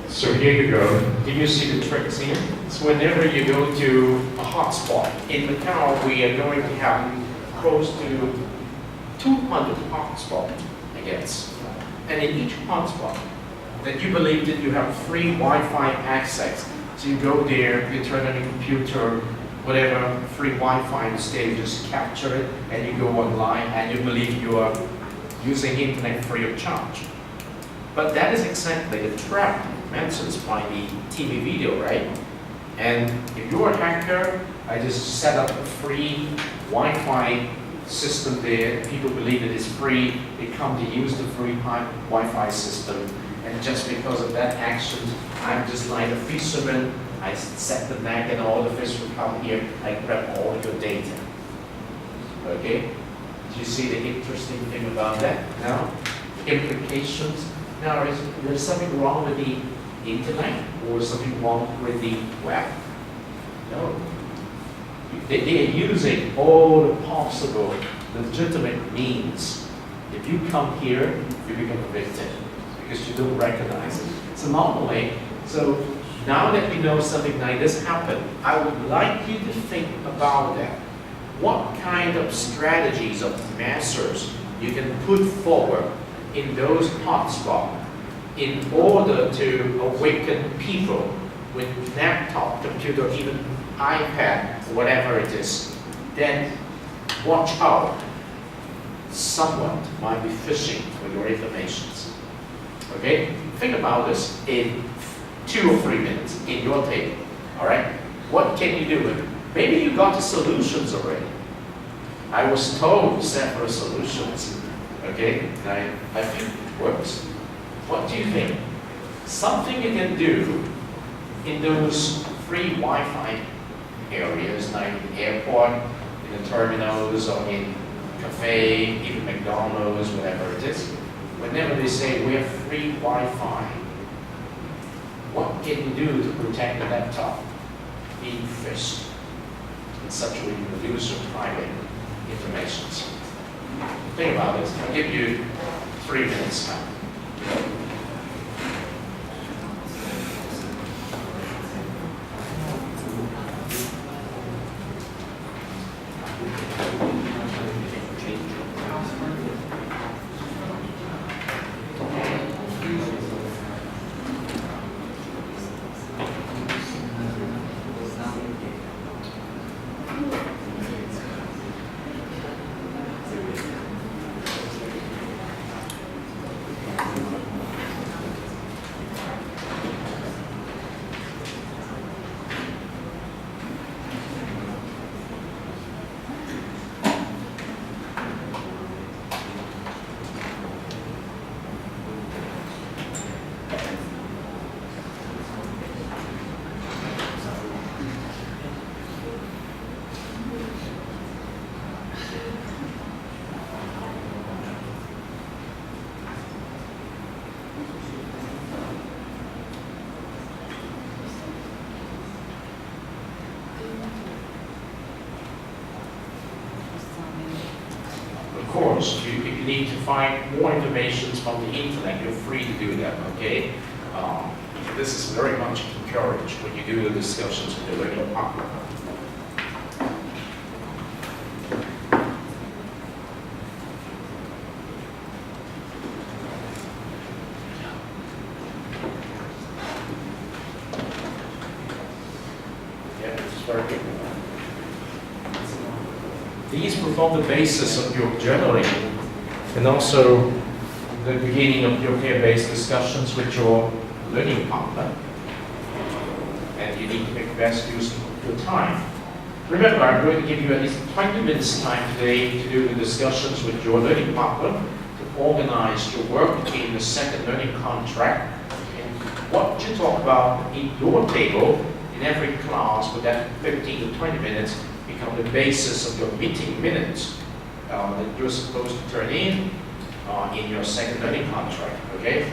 So here you go. Did you see the tricks here? So whenever you go to a hotspot, in Macau, we are going to have close to 200 hotspots, I guess. And in each hotspot, that you believe that you have free Wi-Fi access. So you go there, you turn on your computer, whatever free Wi-Fi in the state, just capture it, and you go online, and you believe you are using internet free of charge. But that is exactly the trap mentioned by the TV video, right? And if you're a hacker, I just set up a free Wi-Fi system there. People believe it is free. They come to use the free Wi-Fi system. And just because of that action, I'm just like a fisherman. I set the net and all the fish will come here. I grab all your data. Okay? Do you see the interesting thing about that? Now, implications. Now, is there something wrong with the internet or something wrong with the web? No. They are using all the possible legitimate means. If you come here, you become a victim because you don't recognize it. So normally, so now that we know something like this happened, I would like you to think about that. What kind of strategies or measures you can put forward in those hotspots in order to awaken people with laptop, computer, even iPad, whatever it is, then watch out. Someone might be fishing for your information. Okay? Think about this in 2 or 3 minutes in your table. All right? What can you do with it? Maybe you got the solutions already. I was told several solutions. Okay? I think it works. What do you think? Something you can do in those free Wi-Fi areas, like in the airport, in the terminals, or in cafe, even McDonald's, whatever it is. Whenever they say we have free Wi-Fi, what can you do to protect the laptop being fished in such a way you lose your private information? Think about this. I'll give you 3 minutes now. Of course, if you need to find more information from the internet, you're free to do that, okay? This is very much encouraged when you do the discussions with the regular partner. Yeah, this is very good. These will form the basis of your journaling and also the beginning of your peer-based discussions with your learning partner. And you need to make the best use of your time. Remember, I'm going to give you at least 20 minutes time today to do the discussions with your learning partner to organize your work in the second learning contract. And what you talk about in your table in every class for that 15 to 20 minutes become the basis of your meeting minutes that you're supposed to turn in your second learning contract, okay?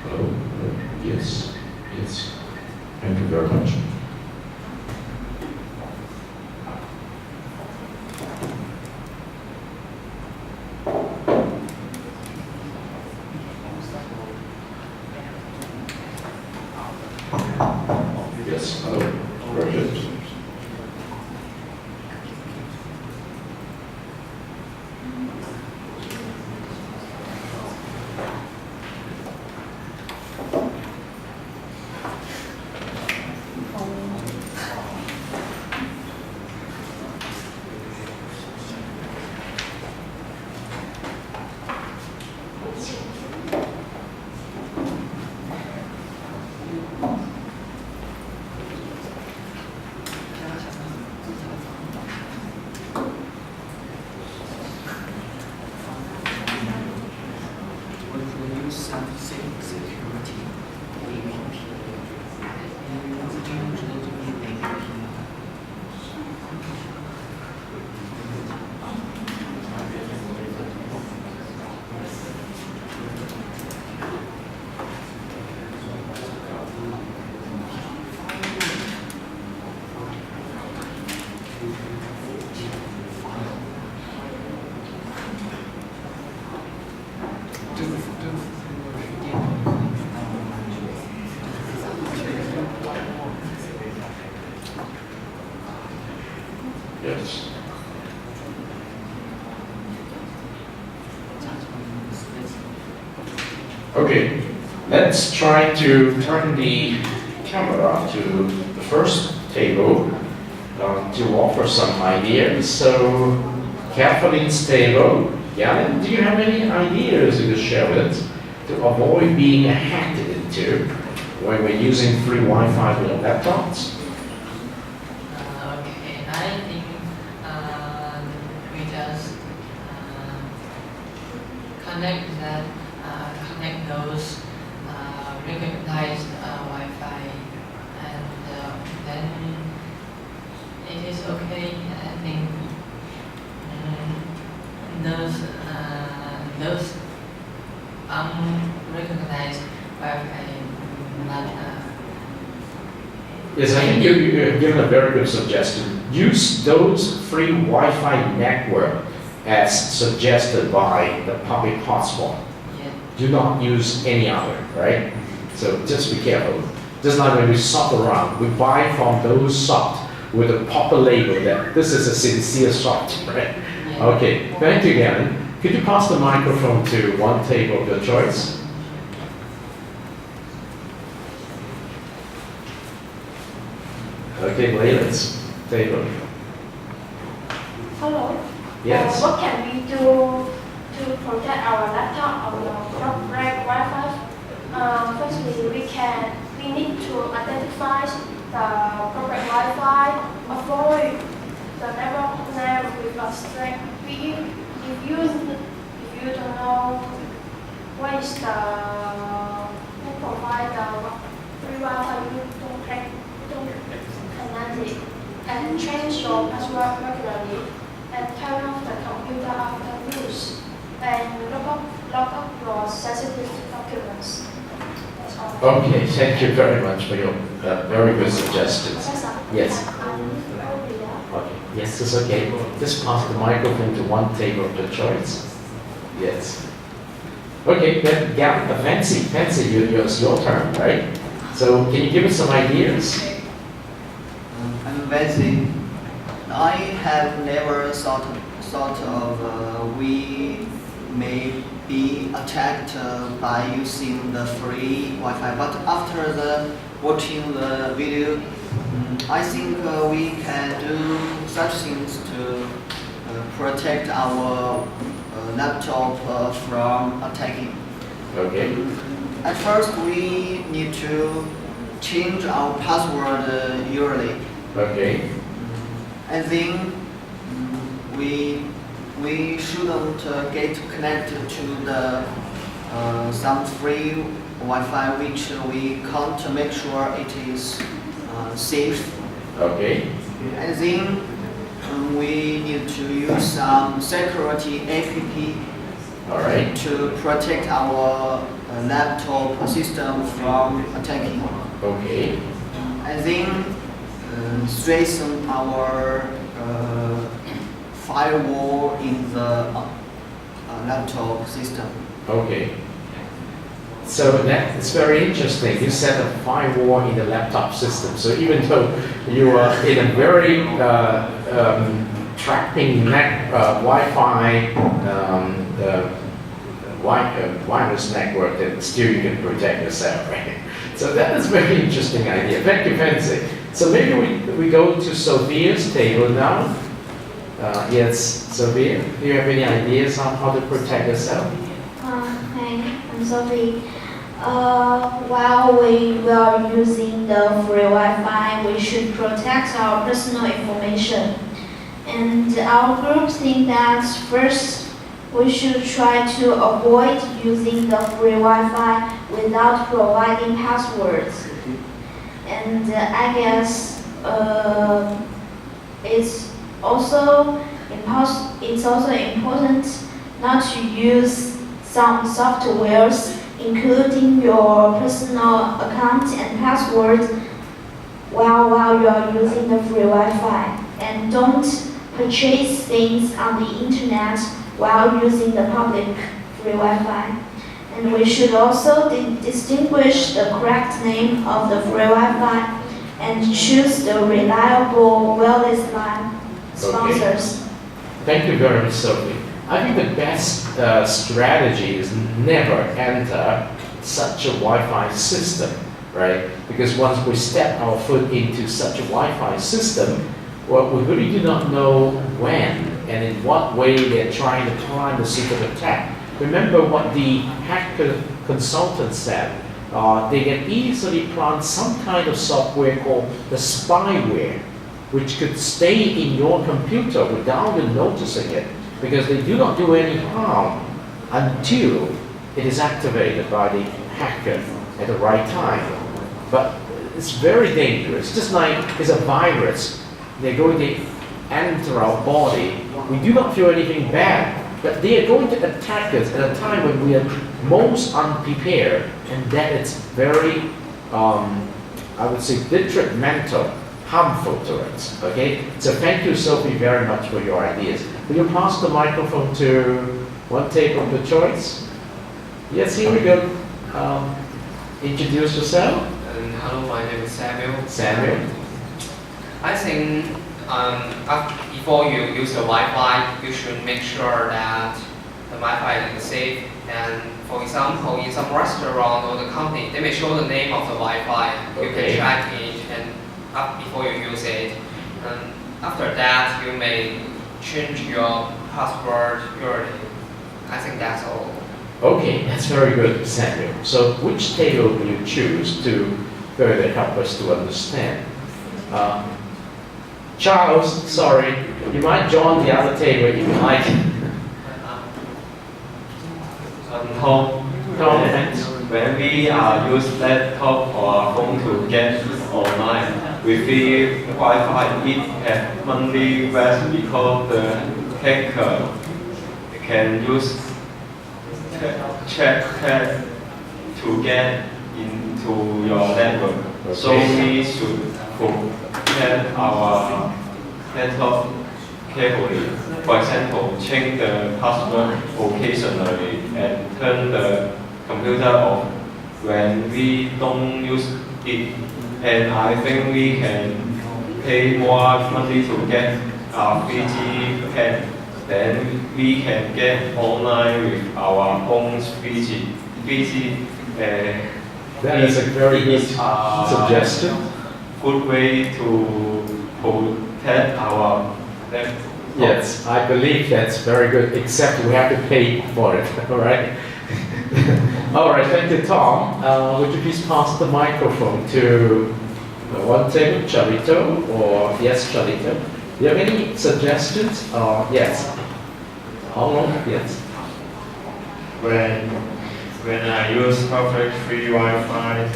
Hello? Yes, yes. Thank you very much. Yes, hello. Very good. Yes. Okay, let's try to turn the camera to the first table to offer some ideas. So, Kathleen Stable, yeah, do you have any ideas you could share with us to avoid being hacked into when we're using free Wi-Fi with laptops? Okay, I think we just connect those recognized Wi-Fi, and then it is okay. I think those unrecognized Wi-Fi not. Yes, I think you've given a very good suggestion. Use those free Wi-Fi network as suggested by the public hotspot. Yeah. Do not use any other, right? So just be careful. Just like when we shop around, we buy from those shops with a proper label that this is a sincere shop, right? Yeah. Okay, thank you, Gavin. Could you pass the microphone to one table of your choice? Okay, Layla's table. Hello. Yes. What can we do to protect our laptop or corporate Wi-Fi? Firstly, we need to identify the corporate Wi-Fi, avoid the network name with a string. If you don't know what is the who provide the free Wi-Fi, you don't connect it, and change your password regularly, and turn off the computer after use, and lock up your sensitive documents. That's all. Okay, thank you very much for your very good suggestions. Yes. Okay, yes, it's okay. Just pass the microphone to one table of your choice. Yes. Okay, then Fancy, it's your turn, right? So can you give us some ideas? I'm Fancy. I have never thought of we may be attacked by using the free Wi-Fi, but after watching the video, I think we can do such things to protect our laptop from attacking. Okay. At first, we need to change our password yearly. Okay. And then we shouldn't get connected to the some free Wi-Fi which we can't make sure it is safe. Okay. And then we need to use some security app. All right. To protect our laptop system from attacking. Okay. And then strengthen our firewall in the laptop system. Okay. So that's very interesting. You set a firewall in the laptop system. So even though you are in a very trapping Wi-Fi wireless network, that still you can protect yourself, right? So that is a very interesting idea. Thank you, Fancy. So maybe we go to Sophia's table now. Yes, Sophia, do you have any ideas on how to protect yourself? Hi, I'm Sophie. While we were using the free Wi-Fi, we should protect our personal information. And our group think that first we should try to avoid using the free Wi-Fi without providing passwords. And I guess it's also important not to use some softwares, including your personal account and password, while you are using the free Wi-Fi. And don't purchase things on the internet while using the public free Wi-Fi. And we should also distinguish the correct name of the free Wi-Fi and choose the reliable wireless line sponsors. Okay. Thank you very much, Sophie. I think the best strategy is never enter such a Wi-Fi system, right? Because once we step our foot into such a Wi-Fi system, well, we really do not know when and in what way they're trying to plan the secret attack. Remember what the hacker consultant said. They can easily plant some kind of software called the spyware, which could stay in your computer without you noticing it, because they do not do any harm until it is activated by the hacker at the right time. But it's very dangerous, just like it's a virus. They're going to enter our body. We do not feel anything bad, but they are going to attack us at a time when we are most unprepared, and that it's very, I would say, detrimental, harmful to us. Okay? So thank you, Sophie, very much for your ideas. Will you pass the microphone to one table of the choice? Yes, here we go. Introduce yourself. Hello, my name is Samuel. Samuel. I think before you use the Wi-Fi, you should make sure that the Wi-Fi is safe. And for example, in some restaurant or the company, they may show the name of the Wi-Fi. You can track it and before you use it. And after that, you may change your password yearly. I think that's all. Okay, that's very good, Samuel. So which table will you choose to further help us to understand? Charles, sorry, you might join the other table if you like. Tom, thanks. When we use laptop or phone to get online, we feel Wi-Fi it has monthly rest because the hacker can use check to get into your network. Okay. So we should protect our laptop carefully. For example, change the password occasionally and turn the computer off when we don't use it. And I think we can pay more money to get a 3G pen. Then we can get online with our own 3G. That is a very good suggestion. good way to protect our laptop. Yes, I believe that's very good, except we have to pay for it, all right? All right, thank you, Tom. Would you please pass the microphone to the one table, Charito, or yes, Charito? Do you have any suggestions? Yes. How long? Yes. When I use public free Wi-Fi,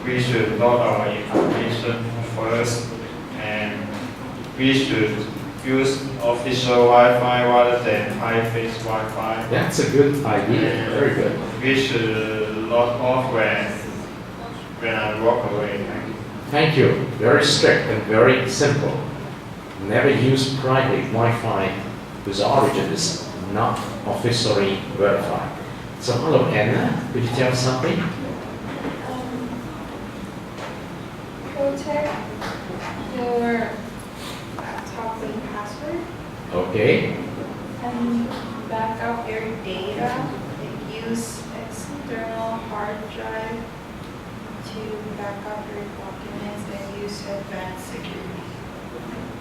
we should log our information first, and we should use official Wi-Fi rather than high-fix Wi-Fi. That's a good idea. And very good. We should log off when I walk away. Thank you. Very strict and very simple. Never use private Wi-Fi whose origin is not officially verified. So hello Anna, could you tell something? Protect your laptop with password Okay. and back up your data. Use external hard drive to back up your documents and use advanced security.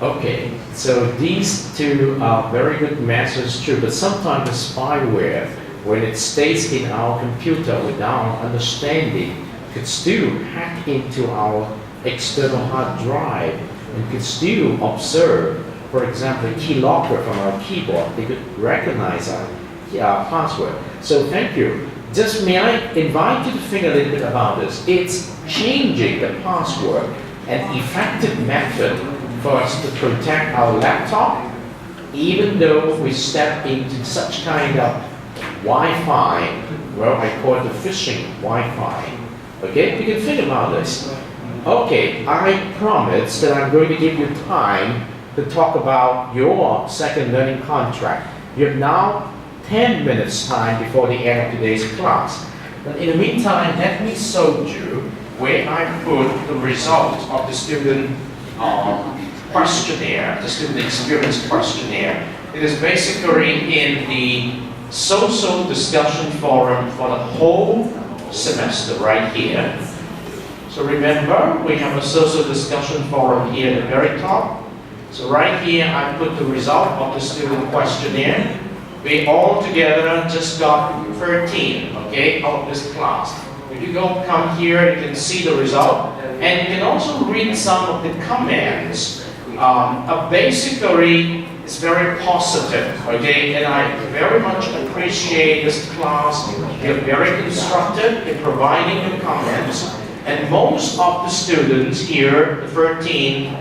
Okay, so these two are very good methods too, but sometimes the spyware, when it stays in our computer without understanding, could still hack into our external hard drive and could still observe, for example, a keylogger from our keyboard. They could recognize our password. So thank you. Just may I invite you to think a little bit about this. It's changing the password, an effective method for us to protect our laptop, even though we step into such kind of Wi-Fi, well, I call it the phishing Wi-Fi. Okay, you can think about this. Okay, I promise that I'm going to give you time to talk about your second learning contract. You have now 10 minutes time before the end of today's class. But in the meantime, let me show you where I put the results of the student questionnaire, the student experience questionnaire. It is basically in the social discussion forum for the whole semester right here. So remember, we have a social discussion forum here at the very top. So right here, I put the result of the student questionnaire. We all together just got 13, okay, of this class. If you come here, you can see the result, and you can also read some of the comments. Basically, it's very positive, okay, and I very much appreciate this class. You're very constructive in providing your comments, and most of the students here, the 13,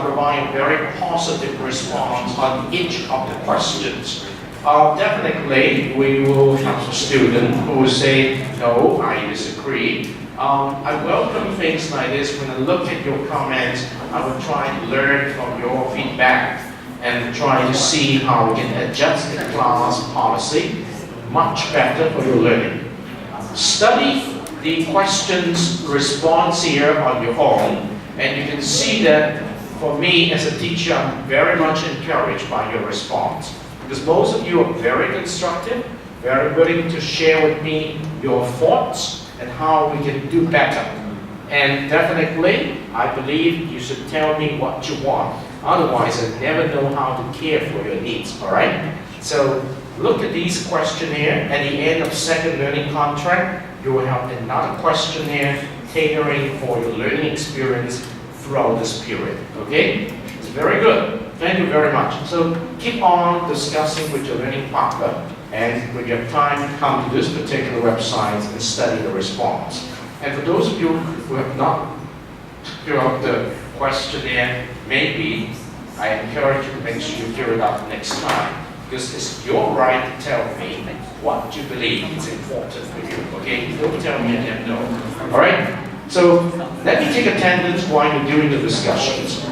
provide very positive response on each of the questions. Definitely, we will have a student who will say, no, I disagree. I welcome things like this. When I look at your comments, I will try to learn from your feedback and try to see how we can adjust the class policy much better for your learning. Study the questions response here on your own, and you can see that for me as a teacher, I'm very much encouraged by your response. Because most of you are very constructive, very willing to share with me your thoughts and how we can do better. And definitely, I believe you should tell me what you want. Otherwise, I never know how to care for your needs, all right? So look at these questionnaire. At the end of second learning contract, you will have another questionnaire tailoring for your learning experience throughout this period, okay? It's very good. Thank you very much. So keep on discussing with your learning partner, and when you have time, come to this particular website and study the response. And for those of you who have not filled out the questionnaire, maybe I encourage you to make sure you fill it out next time, because it's your right to tell me what you believe is important for you, okay? Don't tell me and no. All right? So let me take attendance while you're doing the discussions.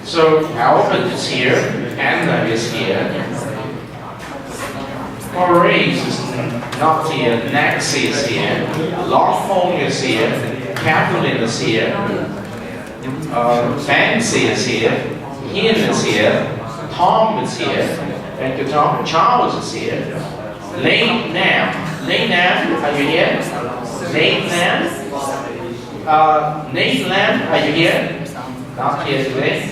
So Alvin is here, Anna is here, Maurice is not here, Nancy is here, Long Fong is here, Kathleen is here, Fancy is here, Ian is here, Tom is here, Thank you, Tom. Charles is here. Lane Nam. Lane Nam, are you here? Lane Nam? Nate Lam, are you here? Not here today.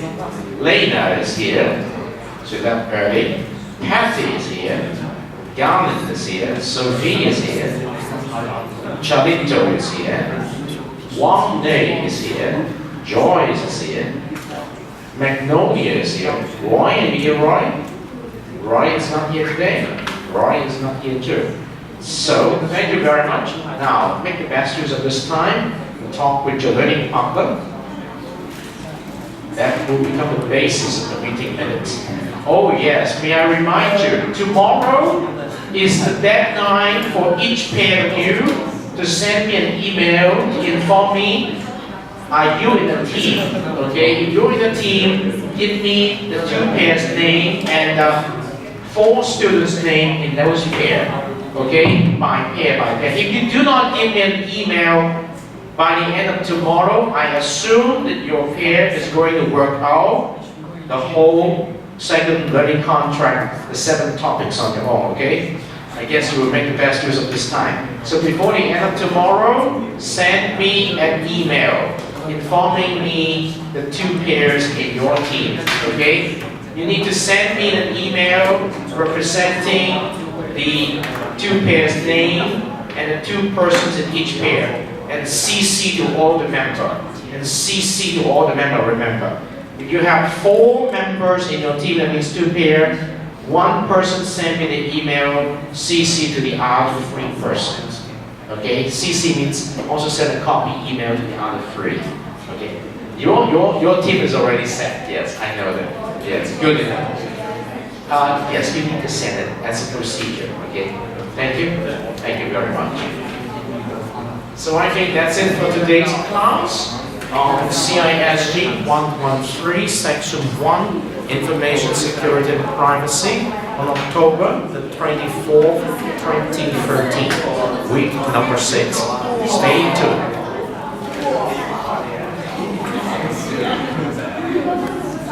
Lena is here. She left early. Patty is here. Garland is here. Sophie is here. Chalito is here. Wang Day is here. Joyce is here. Magnolia is here. Roy, are you here, Roy? Roy is not here today. Roy is not here too. So, thank you very much. Now, make the best use of this time and talk with your learning partner. That will become the basis of the meeting minutes. Oh yes, may I remind you, tomorrow is the deadline for each pair of you to send me an email to inform me, are you in a team? Okay, if you're in a team, give me the 2 pairs name and 4 students' name in those pair. Okay, by pair by pair. If you do not give me an email by the end of tomorrow, I assume that your pair is going to work out the whole second learning contract, the 7 topics on your own, okay? I guess you will make the best use of this time. So before the end of tomorrow, send me an email informing me the 2 pairs in your team, okay? You need to send me an email representing the 2 pairs name and the 2 persons in each pair, and CC to all the members. And CC to all the members, remember. If you have 4 members in your team, that means 2 pairs, 1 person send me the email, CC to the other 3 persons. Okay? CC means also send a copy email to the other 3. Okay? Your team is already set. Yes, I know that. Yes, good enough. Yes, you need to send it as a procedure. Okay? Thank you. Thank you very much. So I think that's it for today's class on CISG 113, Section 1, Information Security and Privacy, on October the 24th, 2013, week number 6. Stay tuned.